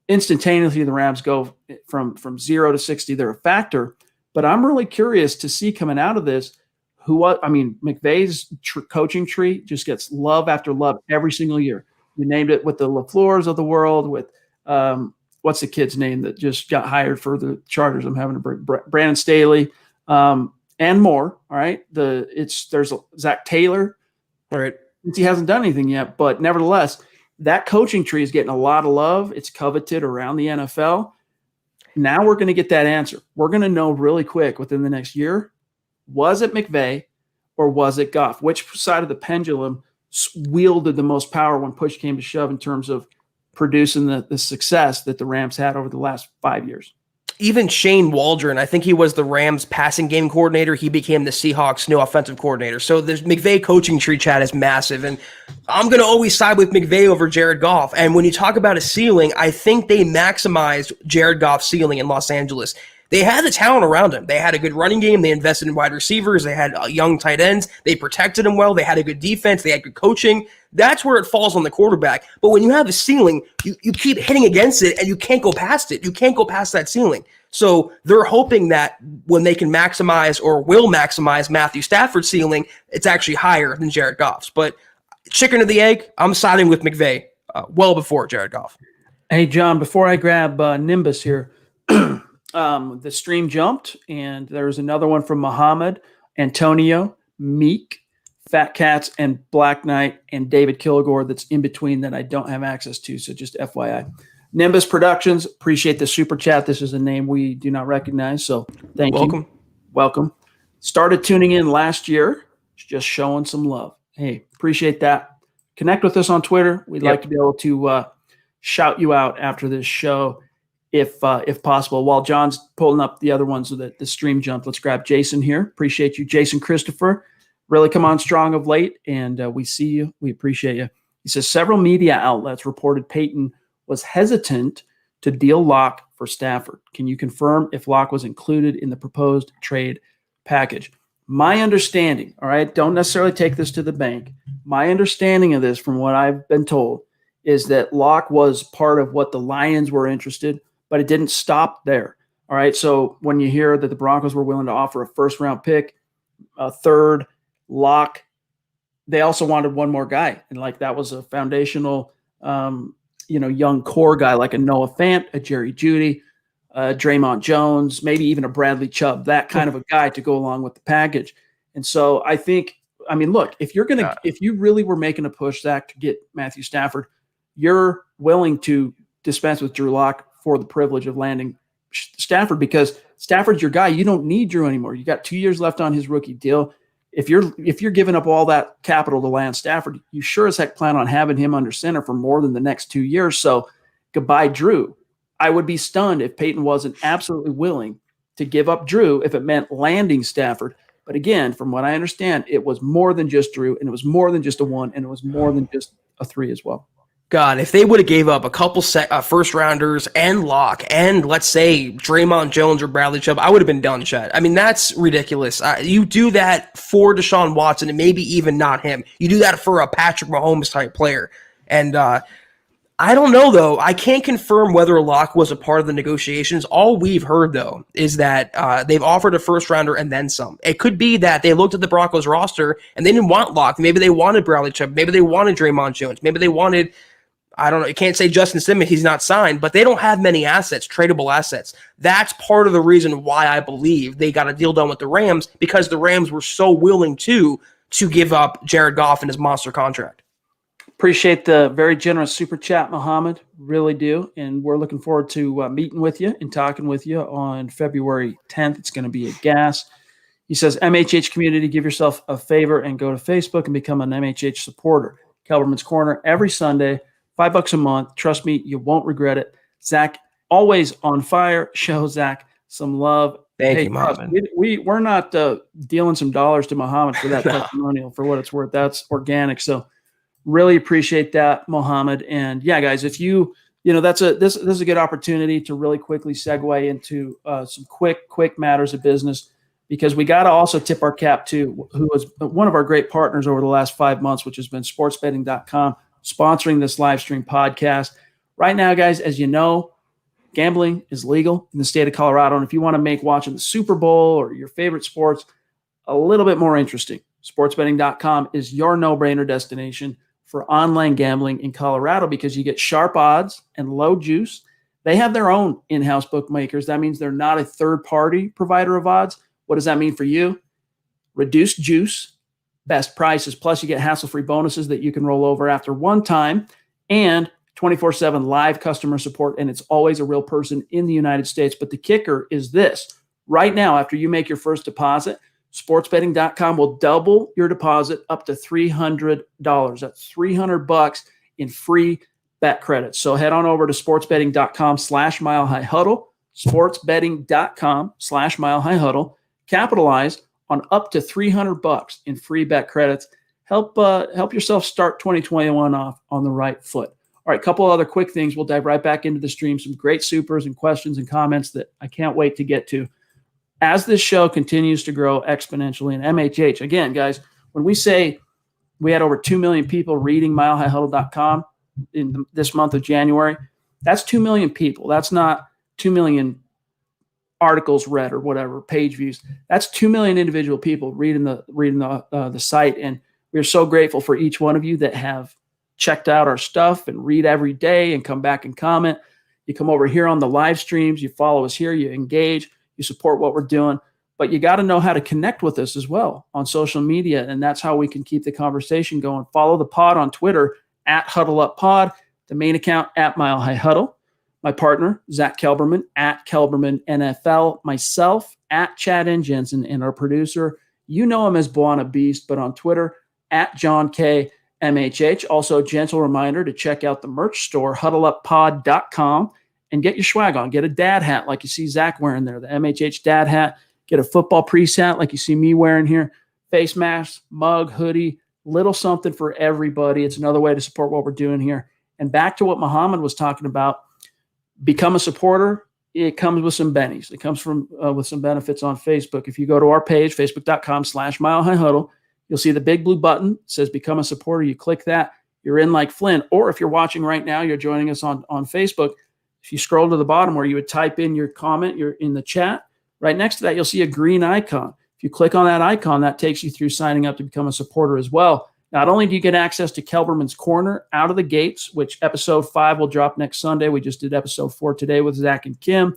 Instantaneously, the Rams go from 0 to 60. They're a factor. But I'm really curious to see coming out of this McVay's coaching tree just gets love after love every single year. You named it with the LaFleurs of the world, with what's the kid's name that just got hired for the Chargers? I'm having a break. Brandon Staley, and more. All right. There's Zach Taylor. All right. He hasn't done anything yet, but nevertheless, that coaching tree is getting a lot of love. It's coveted around the NFL. Now we're going to get that answer. We're going to know really quick within the next year, was it McVay or was it Goff? Which side of the pendulum wielded the most power when push came to shove in terms of producing the success that the Rams had over the last 5 years? Even Shane Waldron, I think he was the Rams passing game coordinator. He became the Seahawks new offensive coordinator. So the McVay coaching tree, Chad, is massive. And I'm going to always side with McVay over Jared Goff. And when you talk about a ceiling, I think they maximized Jared Goff's ceiling in Los Angeles. They had the talent around him. They had a good running game. They invested in wide receivers. They had young tight ends. They protected him well. They had a good defense. They had good coaching. That's where it falls on the quarterback. But when you have a ceiling, you keep hitting against it, and you can't go past it. You can't go past that ceiling. So they're hoping that when they can maximize or will maximize Matthew Stafford's ceiling, it's actually higher than Jared Goff's. But chicken or the egg, I'm siding with McVay well before Jared Goff. Hey, John, before I grab Nimbus here, the stream jumped, and there's another one from Muhammad Antonio Meek. Fat Cats and Black Knight and David Kilgore that's in between that I don't have access to. So just FYI. Nimbus Productions, appreciate the super chat. This is a name we do not recognize. So thank you. Welcome. Started tuning in last year, just showing some love. Hey, appreciate that. Connect with us on Twitter. We'd like to be able to shout you out after this show if possible. While John's pulling up the other ones so that the stream jumped, let's grab Jason here. Appreciate you, Jason Christopher. Really come on strong of late, and we see you. We appreciate you. He says several media outlets reported Paton was hesitant to deal Locke for Stafford. Can you confirm if Locke was included in the proposed trade package? My understanding, all right, don't necessarily take this to the bank. My understanding of this, from what I've been told, is that Locke was part of what the Lions were interested, but it didn't stop there. All right, so when you hear that the Broncos were willing to offer a first-round pick, a third, Locke, they also wanted one more guy, and like that was a foundational, young core guy like a Noah Fant, a Jerry Jeudy, Draymond Jones, maybe even a Bradley Chubb, that kind of a guy to go along with the package. And so I think, look, if you really were making a push, Zach, to get Matthew Stafford, you're willing to dispense with Drew Lock for the privilege of landing Stafford because Stafford's your guy. You don't need Drew anymore. You got 2 years left on his rookie deal. If you're giving up all that capital to land Stafford, you sure as heck plan on having him under center for more than the next 2 years. So goodbye, Drew. I would be stunned if Paton wasn't absolutely willing to give up Drew if it meant landing Stafford. But again, from what I understand, it was more than just Drew, and it was more than just a 1, and it was more than just a 3 as well. God, if they would have gave up a couple first rounders and Locke and let's say Draymond Jones or Bradley Chubb, I would have been done, Chet. That's ridiculous. You do that for Deshaun Watson and maybe even not him. You do that for a Patrick Mahomes type player. And I don't know, though. I can't confirm whether Locke was a part of the negotiations. All we've heard, though, is that they've offered a first rounder and then some. It could be that they looked at the Broncos roster and they didn't want Locke. Maybe they wanted Bradley Chubb. Maybe they wanted Draymond Jones. Maybe they wanted, I don't know, you can't say Justin Simmons, he's not signed, but they don't have many assets, tradable assets. That's part of the reason why I believe they got a deal done with the Rams, because the Rams were so willing to give up Jared Goff and his monster contract. Appreciate the very generous super chat, Muhammad. Really do. And we're looking forward to meeting with you and talking with you on February 10th. It's going to be a gas. He says, MHH community, give yourself a favor and go to Facebook and become an MHH supporter. Kelberman's Corner every Sunday, $5 a month. Trust me, you won't regret it. Zach, always on fire. Show Zach some love. Thank you, Muhammad. We're not dealing some dollars to Muhammad for that testimonial, for what it's worth. That's organic. So really appreciate that, Mohammed. And yeah, guys, if this is a good opportunity to really quickly segue into some quick matters of business, because we got to also tip our cap to who was one of our great partners over the last 5 months, which has been sportsbetting.com, sponsoring this live stream podcast. Right now, guys, as you know, gambling is legal in the state of Colorado. And if you want to make watching the Super Bowl or your favorite sports a little bit more interesting, sportsbetting.com is your no-brainer destination for online gambling in Colorado, because you get sharp odds and low juice. They have their own in-house bookmakers. That means they're not a third-party provider of odds. What does that mean for you? Reduced juice, best prices, plus you get hassle-free bonuses that you can roll over after one time, and 24/7 live customer support, and it's always a real person in the United States. But the kicker is this. Right now, after you make your first deposit, sportsbetting.com will double your deposit up to $300. That's $300 in free bet credits. So head on over to sportsbetting.com/milehighhuddle, sportsbetting.com/milehighhuddle. Capitalize on up to $300 in free bet credits. Help yourself start 2021 off on the right foot. All right, a couple other quick things. We'll dive right back into the stream. Some great supers and questions and comments that I can't wait to get to. As this show continues to grow exponentially in MHH, again, guys, when we say we had over 2 million people reading milehighhuddle.com in this month of January, that's 2 million people. That's not 2 million articles read or whatever, page views. That's 2 million individual people reading the site. And we're so grateful for each one of you that have checked out our stuff and read every day and come back and comment. You come over here on the live streams, you follow us here, you engage, you support what we're doing. but you got to know how to connect with us as well on social media. And that's how we can keep the conversation going. Follow the pod on Twitter at Huddle Up Pod, the main account at Mile High Huddle. My partner, Zack Kelberman at Kelberman NFL, myself at Chad and Jensen, and our producer, you know him as Buana Beast, but on Twitter at John K. MHH. Also, gentle reminder to check out the merch store, huddleuppod.com, and get your swag on. Get a dad hat like you see Zach wearing there, the MHH dad hat. Get a football priest hat like you see me wearing here. Face mask, mug, hoodie, little something for everybody. It's another way to support what we're doing here. And back to what Muhammad was talking about, become a supporter. It comes with some bennies. It comes from with some benefits on Facebook. If you go to our page, facebook.com/Mile High Huddle, you'll see the big blue button. It says become a supporter. You click that. You're in like Flynn. Or if you're watching right now, you're joining us on Facebook. If you scroll to the bottom where you would type in your comment, you're in the chat. Right next to that, you'll see a green icon. If you click on that icon, that takes you through signing up to become a supporter as well. Not only do you get access to Kelberman's Corner out of the gates, which episode 5 will drop next Sunday. We just did episode 4 today with Zach and Kim.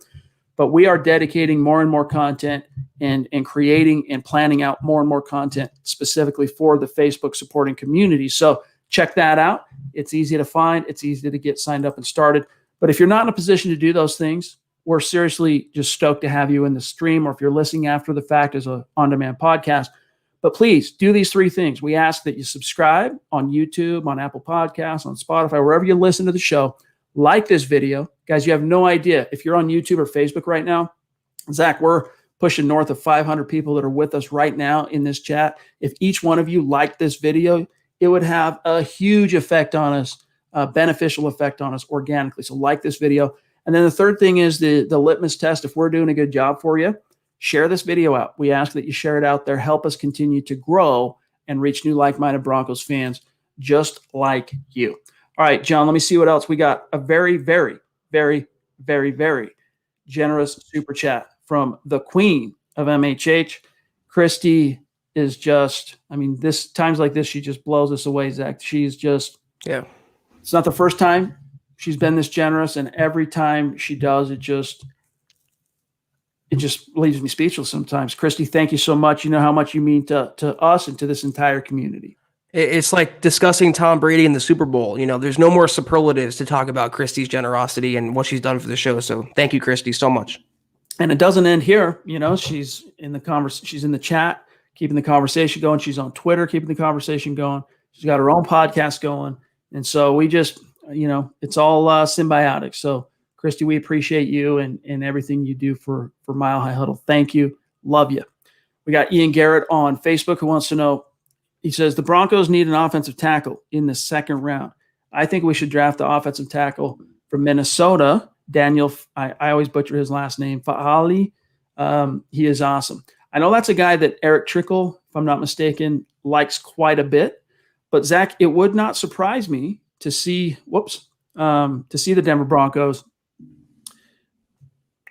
But we are dedicating more and more content and creating and planning out more and more content specifically for the Facebook supporting community. So check that out. It's easy to find. It's easy to get signed up and started. But if you're not in a position to do those things, we're seriously just stoked to have you in the stream, or if you're listening after the fact as an on-demand podcast. But please do these 3 things. We ask that you subscribe on YouTube, on Apple Podcasts, on Spotify, wherever you listen to the show. Like this video. Guys, you have no idea. If you're on YouTube or Facebook right now, Zach, we're pushing north of 500 people that are with us right now in this chat. If each one of you liked this video, it would have a huge effect on us, a beneficial effect on us organically. So like this video. And then the third thing is the litmus test. If we're doing a good job for you, share this video out. We ask that you share it out there. Help us continue to grow and reach new like-minded Broncos fans just like you. All right, John, let me see what else. We got a very, very, very, very, very generous super chat from the queen of MHH. Christy is just, this times like this, she just blows us away, Zach. She's just, it's not the first time she's been this generous, and every time she does, it just leaves me speechless sometimes. Christy, thank you so much. You know how much you mean to us and to this entire community. It's like discussing Tom Brady in the Super Bowl. There's no more superlatives to talk about Christy's generosity and what she's done for the show. So thank you, Christy, so much. And it doesn't end here. She's in the she's in the chat, keeping the conversation going. She's on Twitter, keeping the conversation going. She's got her own podcast going. And so we just, it's all symbiotic. So Christy, we appreciate you and everything you do for Mile High Huddle. Thank you. Love you. We got Ian Garrett on Facebook who wants to know, he says, the Broncos need an offensive tackle in the second round. I think we should draft the offensive tackle from Minnesota, Daniel. I always butcher his last name, Fa'ali. He is awesome. I know that's a guy that Eric Trickle, if I'm not mistaken, likes quite a bit. But, Zach, it would not surprise me to see the Denver Broncos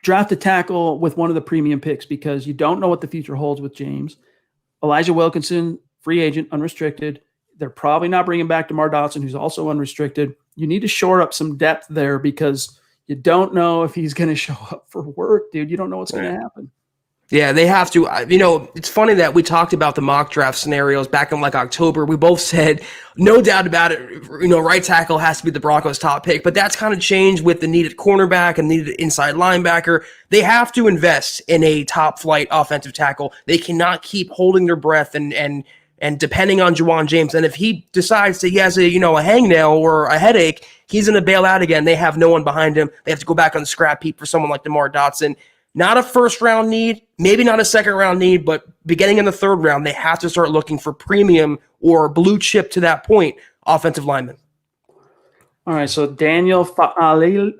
draft a tackle with one of the premium picks, because you don't know what the future holds with James. Elijah Wilkinson, free agent, unrestricted. They're probably not bringing back DeMar Dotson, who's also unrestricted. You need to shore up some depth there because you don't know if he's going to show up for work, dude. You don't know what's going to happen. Yeah, they have to. It's funny that we talked about the mock draft scenarios back in like October. We both said, no doubt about it, right tackle has to be the Broncos' top pick. But that's kind of changed with the needed cornerback and needed inside linebacker. They have to invest in a top-flight offensive tackle. They cannot keep holding their breath and depending on Juwan James. And if he decides that he has a hangnail or a headache, he's going to bail out again. They have no one behind him. They have to go back on the scrap heap for someone like DeMar Dotson. Not a first-round need, maybe not a second-round need, but beginning in the third round, they have to start looking for premium or blue chip to that point offensive linemen. All right, so Daniel Fa'alili,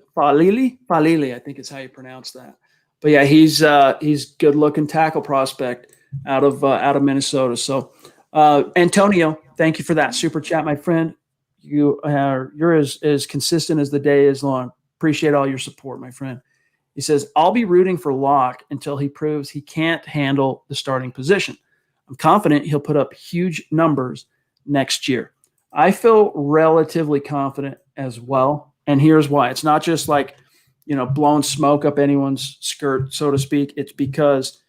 I think is how you pronounce that. But yeah, he's good-looking tackle prospect out of Minnesota. So Antonio, thank you for that super chat, my friend. You're as consistent as the day is long. Appreciate all your support, my friend. He says, I'll be rooting for Locke until he proves he can't handle the starting position. I'm confident he'll put up huge numbers next year. I feel relatively confident as well. And here's why. It's not just like, blowing smoke up anyone's skirt, so to speak. It's because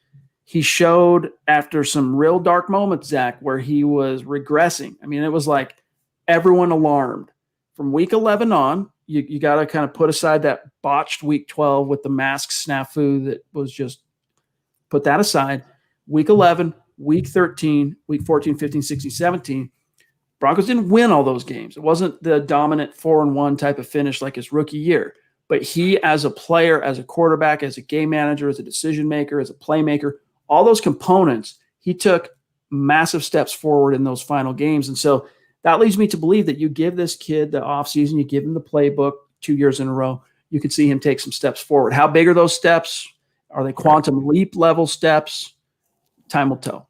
he showed after some real dark moments, Zach, where he was regressing. I mean, it was like everyone alarmed. From week 11 on, you got to kind of put aside that botched week 12 with the mask snafu that was just put that aside. Week 11, week 13, week 14, 15, 16, 17, Broncos didn't win all those games. It wasn't the dominant 4-1 type of finish like his rookie year. But he, as a player, as a quarterback, as a game manager, as a decision maker, as a playmaker, all those components, he took massive steps forward in those final games. And so that leads me to believe that you give this kid the offseason, you give him the playbook 2 years in a row, you could see him take some steps forward. How big are those steps? Are they quantum leap level steps? Time will tell.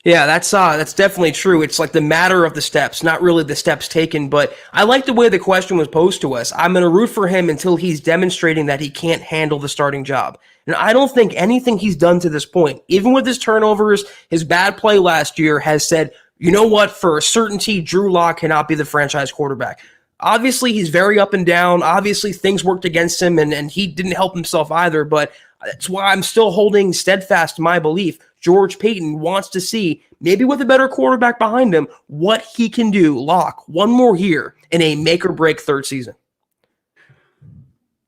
Yeah, that's definitely true. It's like the matter of the steps, not really the steps taken. But I like the way the question was posed to us. I'm going to root for him until he's demonstrating that he can't handle the starting job. And I don't think anything he's done to this point, even with his turnovers, his bad play last year, has said, you know what, for a certainty, Drew Lock cannot be the franchise quarterback. Obviously, he's very up and down. Obviously, things worked against him, and he didn't help himself either. But that's why I'm still holding steadfast to my belief. George Paton wants to see, maybe with a better quarterback behind him, what he can do. Lock one more year in a make-or-break third season.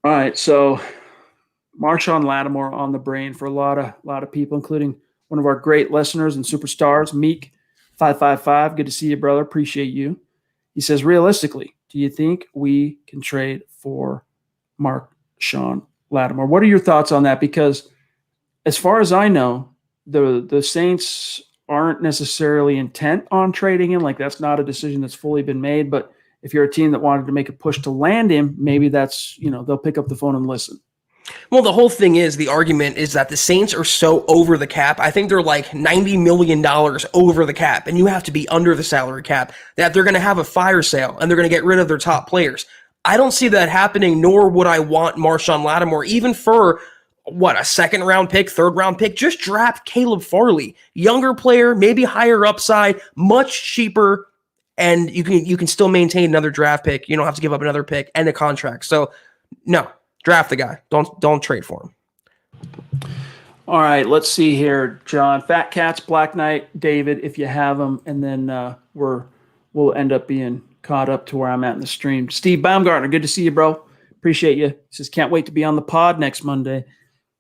All right, so Marshawn Lattimore on the brain for a lot of people, including one of our great listeners and superstars, Meek555. Good to see you, brother. Appreciate you. He says, realistically, do you think we can trade for Marshawn Lattimore? What are your thoughts on that? Because as far as I know, the Saints aren't necessarily intent on trading him. Like, that's not a decision that's fully been made. But if you're a team that wanted to make a push to land him, maybe that's, they'll pick up the phone and listen. Well, the whole thing is, the argument is that the Saints are so over the cap. I think they're like $90 million over the cap, and you have to be under the salary cap, that they're going to have a fire sale and they're going to get rid of their top players. I don't see that happening, nor would I want Marshawn Lattimore, even for a second-round pick, third-round pick. Just draft Caleb Farley. Younger player, maybe higher upside, much cheaper, and you can still maintain another draft pick. You don't have to give up another pick and a contract. So, no. Draft the guy. Don't trade for him. All right, let's see here, John. Fat Cats, Black Knight, David, if you have them, and then we'll end up being caught up to where I'm at in the stream. Steve Baumgartner, good to see you, bro. Appreciate you. He says, can't wait to be on the pod next Monday.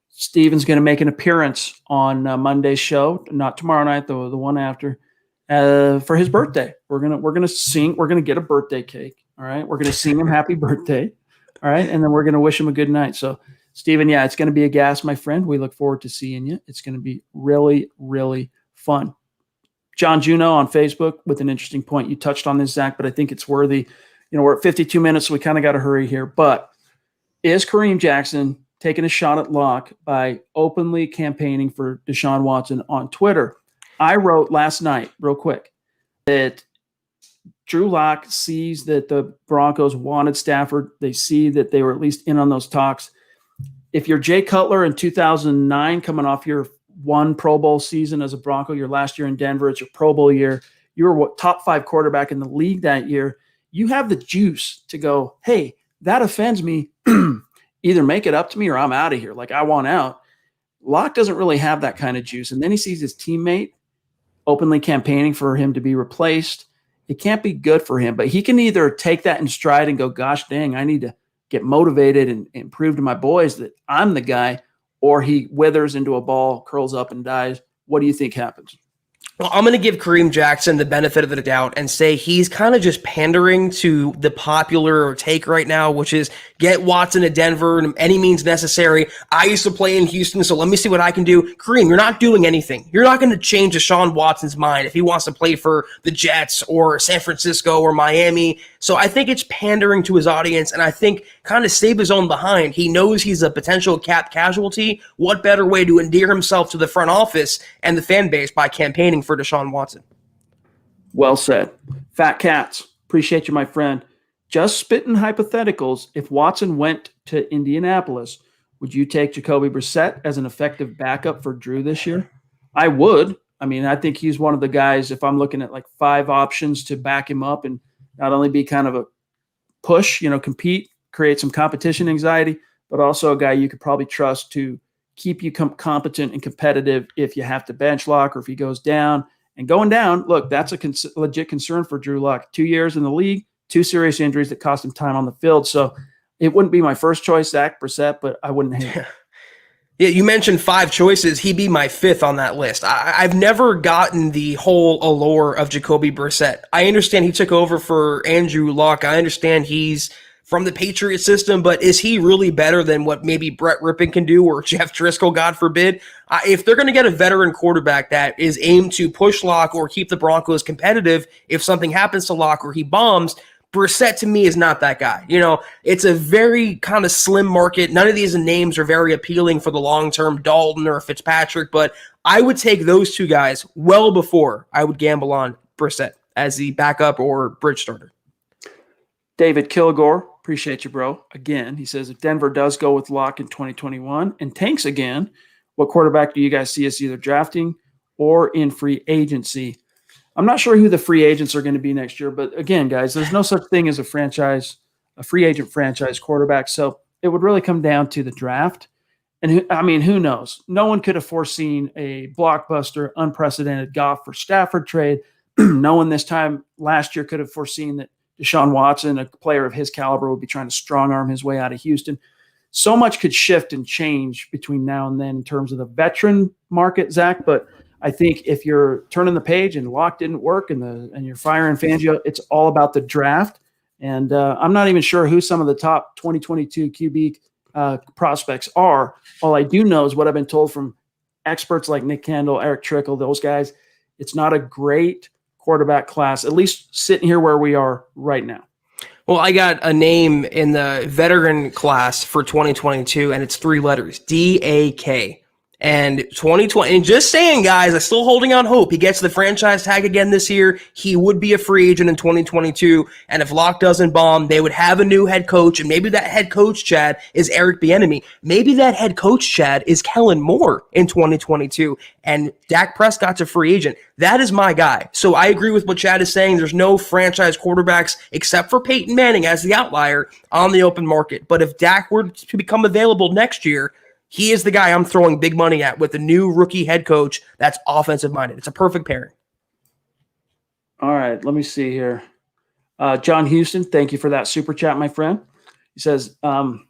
Steven's going to make an appearance on Monday's show, not tomorrow night, the one after, for his birthday. We're gonna sing. We're gonna get a birthday cake. All right, we're gonna sing him happy birthday. All right, and then we're going to wish him a good night. So, Steven, yeah, it's going to be a gas, my friend. We look forward to seeing you. It's going to be really, really fun. John Juno on Facebook with an interesting point. You touched on this, Zach, but I think it's worthy. We're at 52 minutes, so we kind of got to hurry here. But is Kareem Jackson taking a shot at Lock by openly campaigning for Deshaun Watson on Twitter? I wrote last night, real quick, that Drew Lock sees that the Broncos wanted Stafford. They see that they were at least in on those talks. If you're Jay Cutler in 2009, coming off your one Pro Bowl season as a Bronco, your last year in Denver, it's your Pro Bowl year, you were top 5 quarterback in the league that year, you have the juice to go, hey, that offends me. Either make it up to me or I'm out of here. Like, I want out. Lock doesn't really have that kind of juice. And then he sees his teammate openly campaigning for him to be replaced. It can't be good for him, but he can either take that in stride and go, gosh dang, I need to get motivated and prove to my boys that I'm the guy, or he withers into a ball, curls up and dies. What do you think happens? Well, I'm going to give Kareem Jackson the benefit of the doubt and say he's kind of just pandering to the popular take right now, which is get Watson to Denver and any means necessary. I used to play in Houston, so let me see what I can do. Kareem, you're not doing anything. You're not going to change Deshaun Watson's mind if he wants to play for the Jets or San Francisco or Miami. So I think it's pandering to his audience, and I think kind of save his own behind. He knows he's a potential cap casualty. What better way to endear himself to the front office and the fan base by campaigning for Deshaun Watson? Well said. Fat Cats, appreciate you, my friend. Just spitting hypotheticals. If Watson went to Indianapolis, would you take Jacoby Brissett as an effective backup for Drew this year? I would. I mean, I think he's one of the guys, if I'm looking at like 5 options to back him up and not only be kind of a push, compete, create some competition anxiety, but also a guy you could probably trust to keep you competent and competitive if you have to bench Lock or if he goes down. And going down, look, that's a legit concern for Drew Lock. 2 years in the league, 2 serious injuries that cost him time on the field. So it wouldn't be my first choice, Zach Brissett, but I wouldn't hate it. Yeah, you mentioned 5 choices. He'd be my 5th on that list. I've never gotten the whole allure of Jacoby Brissett. I understand he took over for Andrew Luck. I understand he's from the Patriot system, but is he really better than what maybe Brett Rippon can do or Jeff Driscoll, God forbid? If they're going to get a veteran quarterback that is aimed to push Lock or keep the Broncos competitive, if something happens to Lock or he bombs, Brissett to me is not that guy. You know, it's a very kind of slim market. None of these names are very appealing for the long term, Dalton or Fitzpatrick, but I would take those 2 guys well before I would gamble on Brissett as the backup or bridge starter. David Kilgore, appreciate you, bro. Again, he says, if Denver does go with Lock in 2021 and tanks again, what quarterback do you guys see us either drafting or in free agency? I'm not sure who the free agents are going to be next year, but again, guys, there's no such thing as a free agent franchise quarterback. So it would really come down to the draft. And who knows? No one could have foreseen a blockbuster, unprecedented Goff for Stafford trade. No one this time last year could have foreseen that Deshaun Watson, a player of his caliber, would be trying to strong arm his way out of Houston. So much could shift and change between now and then in terms of the veteran market, Zach. But I think if you're turning the page and Lock didn't work and you're firing Fangio, it's all about the draft. And I'm not even sure who some of the top 2022 QB prospects are. All I do know is what I've been told from experts like Nick Kendall, Eric Trickle, those guys. It's not a great quarterback class, at least sitting here where we are right now. Well, I got a name in the veteran class for 2022, and it's 3 letters, DAK. And 2020, and just saying, guys, I'm still holding on hope. He gets the franchise tag again this year. He would be a free agent in 2022. And if Lock doesn't bomb, they would have a new head coach. And maybe that head coach, Chad, is Eric Bieniemy. Maybe that head coach, Chad, is Kellen Moore in 2022. And Dak Prescott's a free agent. That is my guy. So I agree with what Chad is saying. There's no franchise quarterbacks except for Peyton Manning as the outlier on the open market. But if Dak were to become available next year, he is the guy I'm throwing big money at with a new rookie head coach that's offensive-minded. It's a perfect pairing. All right, let me see here. John Houston, thank you for that super chat, my friend. He says, I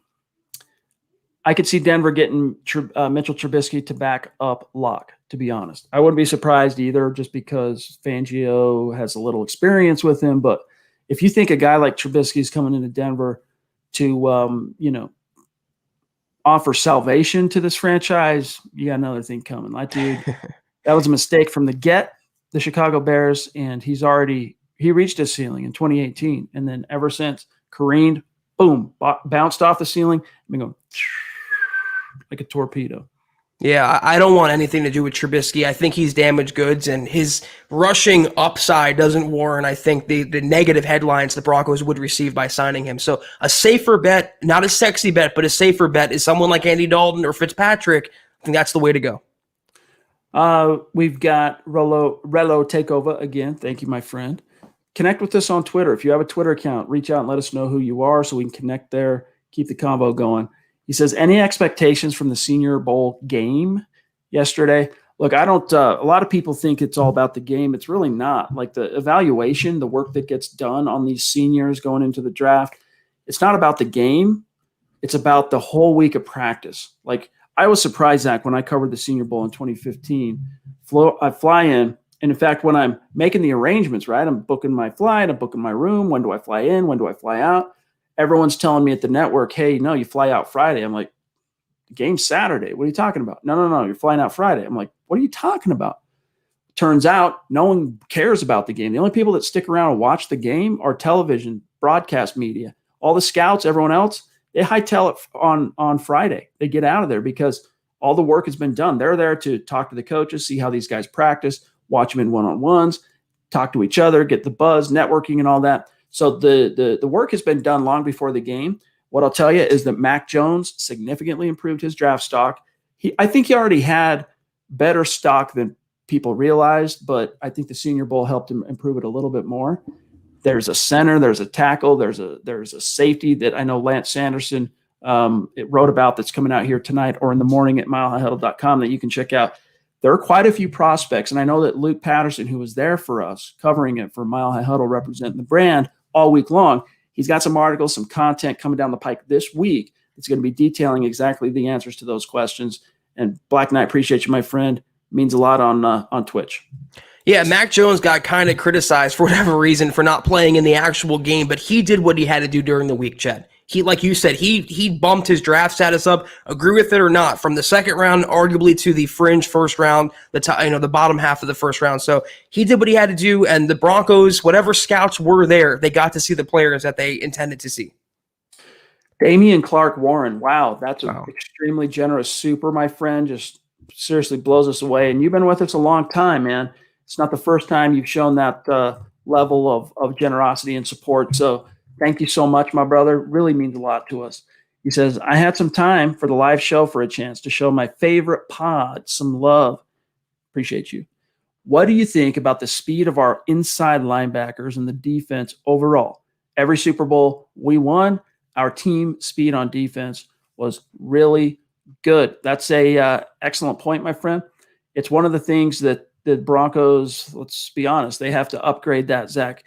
could see Denver getting Mitchell Trubisky to back up Lock, to be honest. I wouldn't be surprised either just because Fangio has a little experience with him. But if you think a guy like Trubisky is coming into Denver to, offer salvation to this franchise, you got another thing coming. Like, dude, that was a mistake from the Chicago Bears, and he reached his ceiling in 2018, and then ever since careened, boom, bounced off the ceiling, and going like a torpedo. Yeah, I don't want anything to do with Trubisky. I think he's damaged goods, and his rushing upside doesn't warrant, I think, the negative headlines the Broncos would receive by signing him. So a safer bet, not a sexy bet, but a safer bet is someone like Andy Dalton or Fitzpatrick. I think that's the way to go. We've got Relo Takeover again. Thank you, my friend. Connect with us on Twitter. If you have a Twitter account, reach out and let us know who you are so we can connect there, keep the convo going. He says, any expectations from the Senior Bowl game yesterday? Look, I don't a lot of people think it's all about the game. It's really not. Like the evaluation, the work that gets done on these seniors going into the draft, it's not about the game. It's about the whole week of practice. Like I was surprised, Zach, when I covered the Senior Bowl in 2015. I fly in, and in fact, when I'm making the arrangements, right, I'm booking my flight, I'm booking my room. When do I fly in? When do I fly out? Everyone's telling me at the network, hey, no, you fly out Friday. I'm like, the game's Saturday. What are you talking about? No, you're flying out Friday. I'm like, what are you talking about? Turns out no one cares about the game. The only people that stick around and watch the game are television, broadcast media. All the scouts, everyone else, they hightail it on Friday. They get out of there because all the work has been done. They're there to talk to the coaches, see how these guys practice, watch them in one-on-ones, talk to each other, get the buzz, networking and all that. So the work has been done long before the game. What I'll tell you is that Mac Jones significantly improved his draft stock. I think he already had better stock than people realized, but I think the Senior Bowl helped him improve it a little bit more. There's a center, there's a tackle, there's a safety that I know Lance Sanderson it wrote about that's coming out here tonight or in the morning at milehighhuddle.com that you can check out. There are quite a few prospects, and I know that Luke Patterson, who was there for us, covering it for Mile High Huddle, representing the brand all week long, he's got some articles, some content coming down the pike this week. It's going to be detailing exactly the answers to those questions. And Black Knight, appreciate you, my friend. Means a lot on Twitch. Yeah, Mac Jones got kind of criticized for whatever reason for not playing in the actual game, but he did what he had to do during the week, Chad. He, like you said, he bumped his draft status up, agree with it or not, from the second round, arguably to the fringe first round, the bottom half of the first round. So he did what he had to do, and the Broncos, whatever scouts were there, they got to see the players that they intended to see. Damian Clark Warren, wow, that's an extremely generous super, my friend. Just seriously blows us away. And you've been with us a long time, man. It's not the first time you've shown that level of generosity and support. So thank you so much, my brother. Really means a lot to us. He says, I had some time for the live show for a chance to show my favorite pod some love. Appreciate you. What do you think about the speed of our inside linebackers and the defense overall? Every Super Bowl we won, our team speed on defense was really good. That's a excellent point, my friend. It's one of the things that the Broncos, let's be honest, they have to upgrade that, Zach.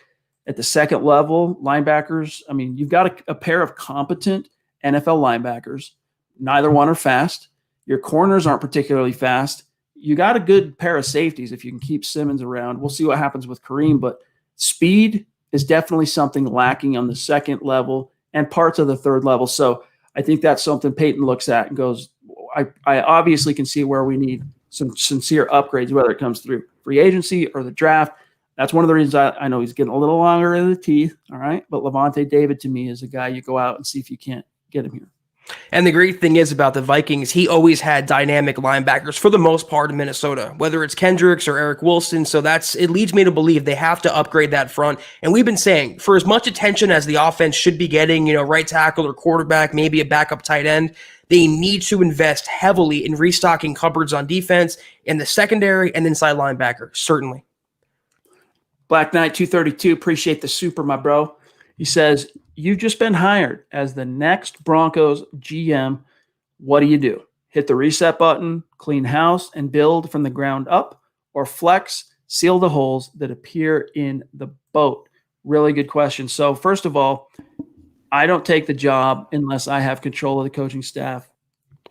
At the second level, linebackers, I mean, you've got a pair of competent NFL linebackers. Neither one are fast. Your corners aren't particularly fast. You got a good pair of safeties if you can keep Simmons around. We'll see what happens with Kareem, but speed is definitely something lacking on the second level and parts of the third level. So I think that's something Paton looks at and goes, I obviously can see where we need some sincere upgrades, whether it comes through free agency or the draft. That's one of the reasons I know he's getting a little longer in the teeth, all right? But Levante David, to me, is a guy you go out and see if you can't get him here. And the great thing is about the Vikings, he always had dynamic linebackers for the most part in Minnesota, whether it's Kendricks or Eric Wilson. So it leads me to believe they have to upgrade that front. And we've been saying, for as much attention as the offense should be getting, right tackle or quarterback, maybe a backup tight end, they need to invest heavily in restocking cupboards on defense, in the secondary and inside linebacker, certainly. Black Knight 232, appreciate the super, my bro. He says, you've just been hired as the next Broncos GM. What do? Hit the reset button, clean house, and build from the ground up, or flex, seal the holes that appear in the boat? Really good question. So first of all, I don't take the job unless I have control of the coaching staff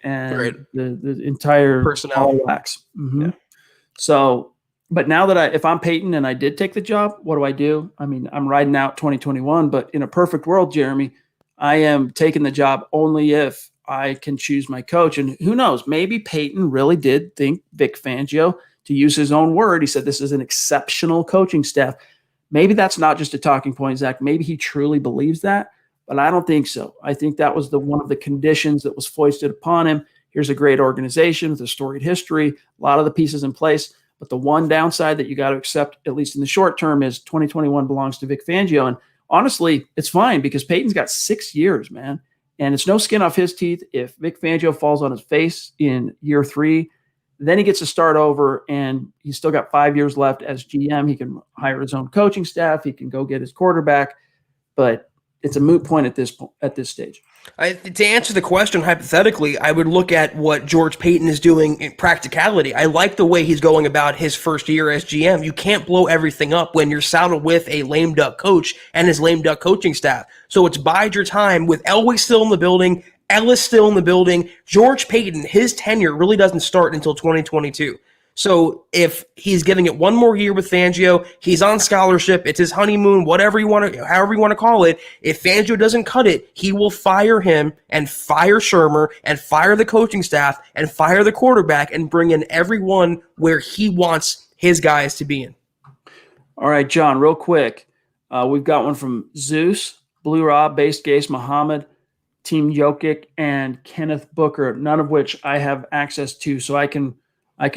and the entire personnel. Mm-hmm. Yeah. So, but now that if I'm Paton and I did take the job, what do? I mean, I'm riding out 2021, but in a perfect world, Jeremy, I am taking the job only if I can choose my coach. And who knows, maybe Paton really did think Vic Fangio, to use his own word, he said, this is an exceptional coaching staff. Maybe that's not just a talking point, Zach. Maybe he truly believes that, but I don't think so. I think that was one of the conditions that was foisted upon him. Here's a great organization with a storied history, a lot of the pieces in place. But the one downside that you got to accept, at least in the short term, is 2021 belongs to Vic Fangio. And honestly, it's fine because Peyton's got 6 years, man. And it's no skin off his teeth. If Vic Fangio falls on his face in year 3, then he gets to start over, and he's still got 5 years left as GM. He can hire his own coaching staff. He can go get his quarterback. But it's a moot point at this stage. To answer the question hypothetically, I would look at what George Paton is doing in practicality. I like the way he's going about his first year as GM. You can't blow everything up when you're saddled with a lame duck coach and his lame duck coaching staff. So it's bide your time with Elway still in the building, Ellis still in the building. George Paton, his tenure really doesn't start until 2022. So if he's giving it one more year with Fangio, he's on scholarship, it's his honeymoon, however you want to call it. If Fangio doesn't cut it, he will fire him and fire Shermer and fire the coaching staff and fire the quarterback and bring in everyone where he wants his guys to be in. All right, John, real quick. We've got one from Zeus, Blue Rob, Base Gase, Muhammad, Team Jokic, and Kenneth Booker, none of which I have access to, so I can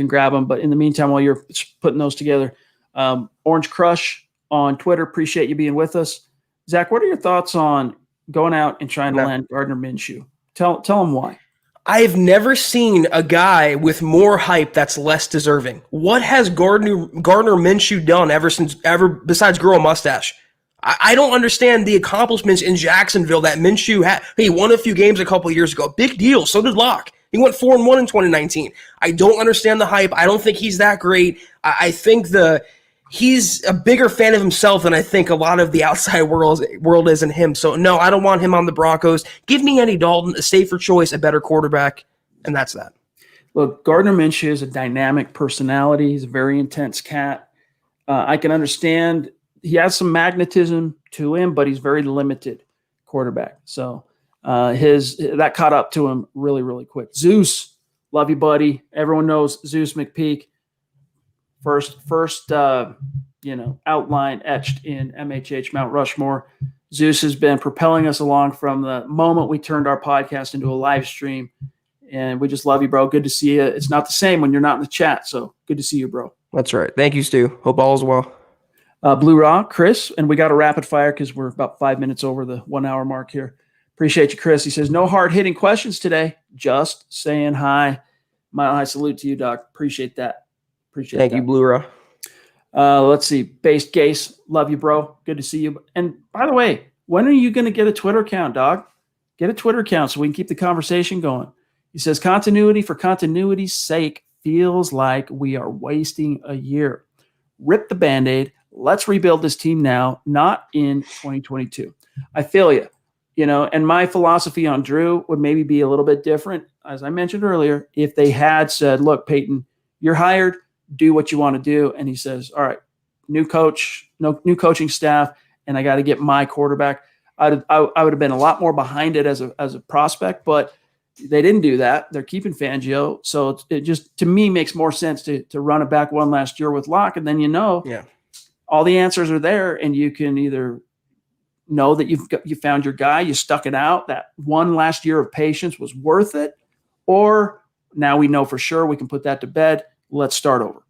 grab them. But in the meantime, while you're putting those together, Orange Crush on Twitter, appreciate you being with us. Zach, what are your thoughts on going out and trying to land Gardner Minshew? Tell them why. I have never seen a guy with more hype that's less deserving. What has Gardner Minshew done ever besides grow a mustache? I don't understand the accomplishments in Jacksonville that Minshew had. He won a few games a couple of years ago. Big deal. So did Locke. He went 4-1 in 2019. I don't understand the hype. I don't think he's that great. I think he's a bigger fan of himself than I think a lot of the outside world is in him. So, no, I don't want him on the Broncos. Give me Andy Dalton, a safer choice, a better quarterback, and that's that. Look, Gardner Minshew is a dynamic personality. He's a very intense cat. I can understand he has some magnetism to him, but he's very limited quarterback. So that caught up to him really, really quick. Zeus, love you, buddy. Everyone knows Zeus McPeak. First, outline etched in MHH Mount Rushmore. Zeus has been propelling us along from the moment we turned our podcast into a live stream. And we just love you, bro. Good to see you. It's not the same when you're not in the chat. So good to see you, bro. That's right. Thank you, Stu. Hope all is well. Blue Rock, Chris, and we got a rapid fire because we're about 5 minutes over the 1 hour mark here. Appreciate you, Chris. He says, no hard-hitting questions today. Just saying hi. Mile high salute to you, Doc. Appreciate that. Thank you, Blue Rock. Let's see. Based Gase, love you, bro. Good to see you. And by the way, when are you going to get a Twitter account, dog? Get a Twitter account so we can keep the conversation going. He says, continuity for continuity's sake feels like we are wasting a year. Rip the Band-Aid. Let's rebuild this team now, not in 2022. I feel you. And my philosophy on Drew would maybe be a little bit different. As I mentioned earlier, if they had said, look, Peyton, you're hired, do what you want to do. And he says, all right, new coach, no new coaching staff, and I got to get my quarterback. I would have been a lot more behind it as a prospect, but they didn't do that. They're keeping Fangio. So it just, to me, makes more sense to run it back one last year with Locke. And then, all the answers are there, and you can either know that you found your guy, you stuck it out, that one last year of patience was worth it, or now we know for sure we can put that to bed. Let's start over.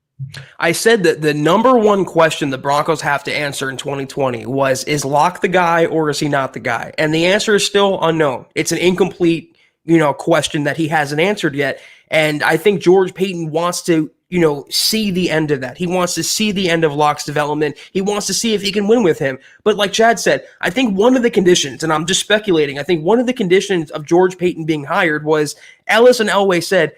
I said that the number one question the Broncos have to answer in 2020 was, is Locke the guy or is he not the guy? And the answer is still unknown. It's an incomplete, question that he hasn't answered yet. And I think George Paton wants to, see the end of that. He wants to see the end of Locke's development. He wants to see if he can win with him. But like Chad said, I think one of the conditions, and I'm just speculating, I think one of the conditions of George Paton being hired was Ellis and Elway said,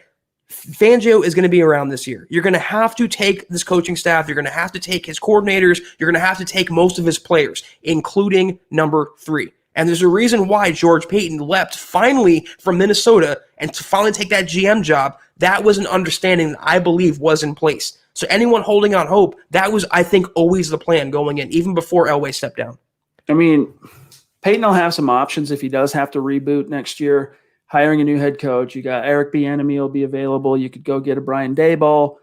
Fangio is going to be around this year. You're going to have to take this coaching staff. You're going to have to take his coordinators. You're going to have to take most of his players, including number 3. And there's a reason why George Paton leapt finally from Minnesota and to finally take that GM job. That was an understanding that I believe was in place. So anyone holding on hope, that was, I think, always the plan going in, even before Elway stepped down. I mean, Paton will have some options if he does have to reboot next year. Hiring a new head coach. You got Eric Bieniemy will be available. You could go get a Brian Daboll.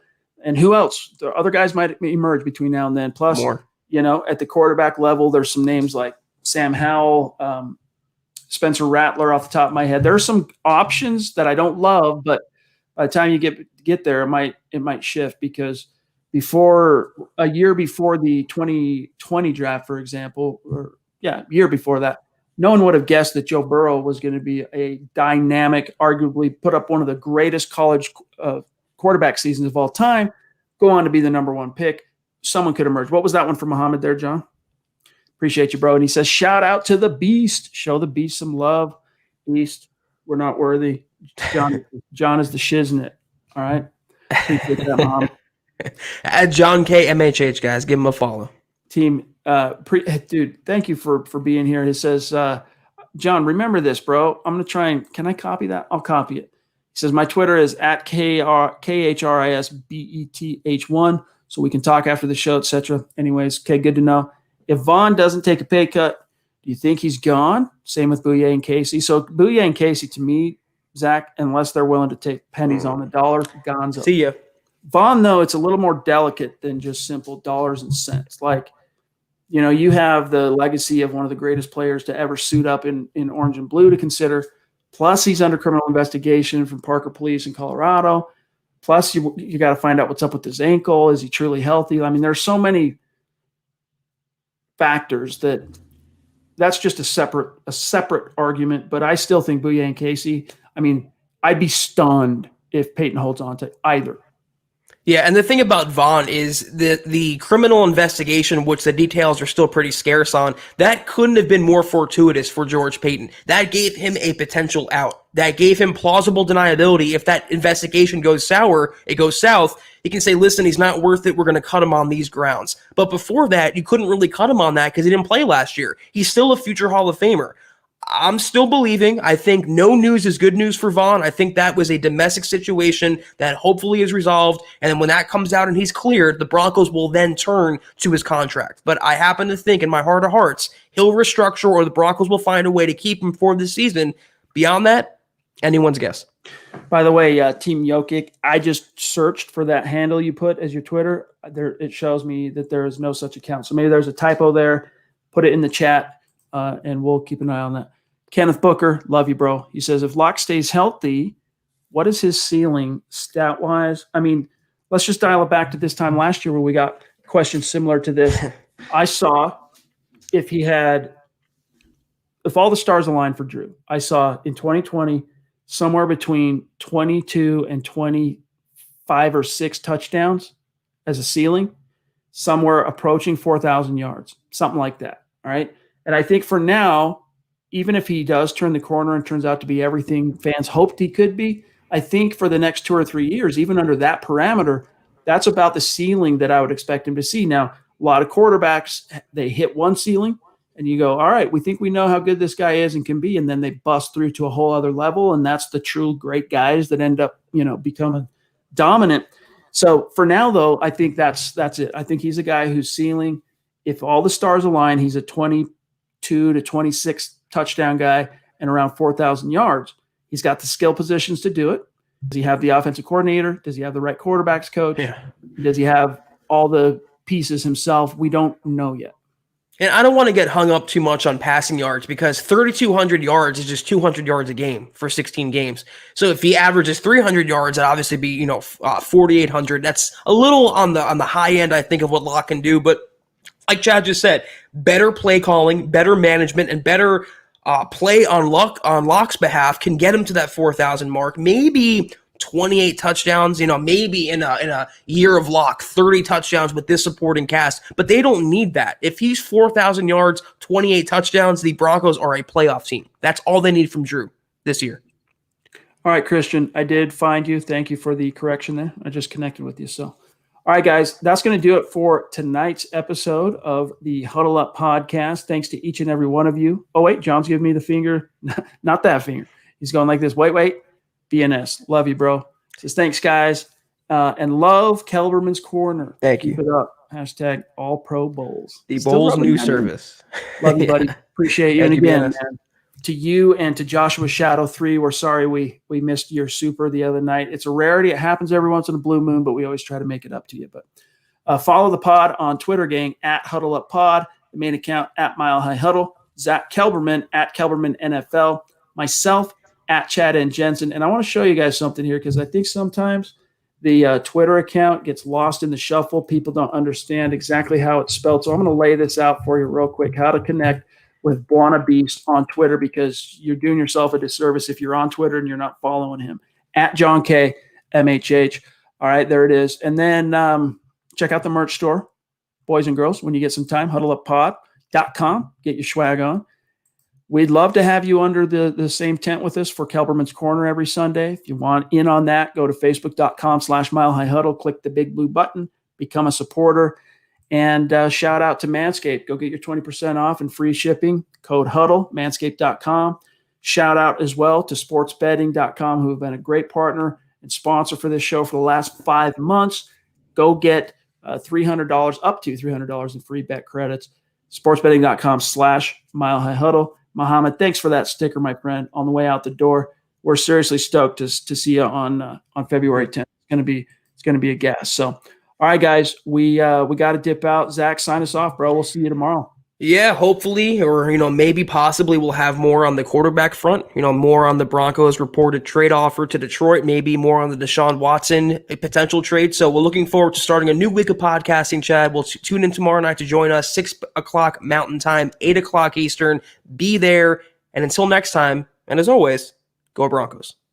And who else? The other guys might emerge between now and then. Plus, more. At the quarterback level, there's some names like Sam Howell, Spencer Rattler off the top of my head. There are some options that I don't love, but by the time you get there, it might shift because a year before the 2020 draft, for example, year before that, no one would have guessed that Joe Burrow was going to be a dynamic, arguably put up one of the greatest college quarterback seasons of all time, go on to be the number 1 pick. Someone could emerge. What was that one for Muhammad there, John? Appreciate you, bro. And he says, shout out to the Beast. Show the Beast some love. Beast, we're not worthy. John is the shiznit. All right? Appreciate that, Muhammad. At John K. MHH, guys. Give him a follow. Team, dude, thank you for being here. He says, John, remember this, bro. I'm going to try and – can I copy that? I'll copy it. He says, my Twitter is at KHRISBETH1, so we can talk after the show, etc. Anyways, okay, good to know. If Vaughn doesn't take a pay cut, do you think he's gone? Same with Bouye and Casey. So Bouye and Casey, to me, Zach, unless they're willing to take pennies on the dollar, gonzo. See ya. Vaughn, though, it's a little more delicate than just simple dollars and cents. Like, you have the legacy of one of the greatest players to ever suit up in orange and blue to consider. Plus, he's under criminal investigation from Parker Police in Colorado. Plus, you got to find out what's up with his ankle. Is he truly healthy? I mean, there's so many factors that's just a separate argument. But I still think Bouye and Casey, I mean, I'd be stunned if Peyton holds on to either. Yeah, and the thing about Vaughn is the criminal investigation, which the details are still pretty scarce on, that couldn't have been more fortuitous for George Paton. That gave him a potential out. That gave him plausible deniability. If that investigation goes sour, it goes south, he can say, listen, he's not worth it. We're going to cut him on these grounds. But before that, you couldn't really cut him on that because he didn't play last year. He's still a future Hall of Famer. I'm still believing. I think no news is good news for Vaughn. I think that was a domestic situation that hopefully is resolved. And then when that comes out and he's cleared, the Broncos will then turn to his contract. But I happen to think in my heart of hearts, he'll restructure or the Broncos will find a way to keep him for this season. Beyond that, anyone's guess. By the way, Team Jokic, I just searched for that handle you put as your Twitter. It shows me that there is no such account. So maybe there's a typo there. Put it in the chat, and we'll keep an eye on that. Kenneth Booker, love you, bro. He says, if Locke stays healthy, what is his ceiling stat-wise? I mean, let's just dial it back to this time last year where we got questions similar to this. I saw if all the stars aligned for Drew, I saw in 2020 somewhere between 22 and 25 or 6 touchdowns as a ceiling, somewhere approaching 4,000 yards, something like that, all right? And I think for now, even if he does turn the corner and turns out to be everything fans hoped he could be, I think for the next 2 or 3 years, even under that parameter, that's about the ceiling that I would expect him to see. Now, a lot of quarterbacks, they hit one ceiling, and you go, all right, we think we know how good this guy is and can be, and then they bust through to a whole other level, and that's the true great guys that end up, becoming dominant. So for now, though, I think that's it. I think he's a guy whose ceiling, if all the stars align, he's a 22 to 26 touchdown guy and around 4,000 yards. He's got the skill positions to do it. Does he have the offensive coordinator? Does he have the right quarterbacks coach? Yeah. Does he have all the pieces himself? We don't know yet. And I don't want to get hung up too much on passing yards because 3,200 yards is just 200 yards a game for 16 games. So if he averages 300 yards, that'd obviously be 4,800. That's a little on the high end, I think, of what Locke can do. But like Chad just said, better play calling, better management, and better play on Locke's behalf can get him to that 4,000 mark. Maybe 28 touchdowns, maybe in a year of Locke, 30 touchdowns with this supporting cast. But they don't need that. If he's 4,000 yards, 28 touchdowns, the Broncos are a playoff team. That's all they need from Drew this year. All right, Christian, I did find you. Thank you for the correction there. I just connected with you. So, all right, guys, that's going to do it for tonight's episode of the Huddle Up podcast. Thanks to each and every one of you. Oh, wait, John's giving me the finger. Not that finger. He's going like this. Wait. BNS. Love you, bro. Says, thanks, guys. And love Kelberman's Corner. Thank you. Keep it up. Hashtag all pro bowls. The Bowls new service. Love you, buddy. Appreciate you. Thank And you, again, BNS. man, to you and to Joshua Shadow 3, we're sorry we missed your super the other night. It's a rarity. It happens every once in a blue moon, but we always try to make it up to you. But follow the pod on Twitter, gang, at Huddle Up Pod, the main account at Mile High Huddle, Zack Kelberman at Kelberman NFL, myself at Chad and Jensen. And I want to show you guys something here because I think sometimes the Twitter account gets lost in the shuffle. People don't understand exactly how it's spelled. So I'm going to lay this out for you real quick, how to connect with Buona Beast on Twitter, because you're doing yourself a disservice if you're on Twitter and you're not following him. At John K. MHH. All right, there it is. And then check out the merch store, boys and girls, when you get some time, huddleuppod.com. Get your swag on. We'd love to have you under the same tent with us for Kelberman's Corner every Sunday. If you want in on that, go to facebook.com/milehighhuddle, click the big blue button, become a supporter, and shout out to Manscaped. Go get your 20% off and free shipping. Code HUDDLE, manscaped.com. Shout out as well to sportsbetting.com, who have been a great partner and sponsor for this show for the last 5 months. Go get $300, up to $300 in free bet credits. sportsbetting.com/milehighhuddle. Muhammad, thanks for that sticker, my friend, on the way out the door. We're seriously stoked to see you on February 10th. It's gonna be a gas. So, all right, guys, we got to dip out. Zach, sign us off, bro. We'll see you tomorrow. Yeah, hopefully, or maybe possibly we'll have more on the quarterback front. More on the Broncos reported trade offer to Detroit. Maybe more on the Deshaun Watson potential trade. So we're looking forward to starting a new week of podcasting. Chad, we'll tune in tomorrow night to join us 6:00 Mountain Time, 8:00 Eastern. Be there, and until next time, and as always, go Broncos.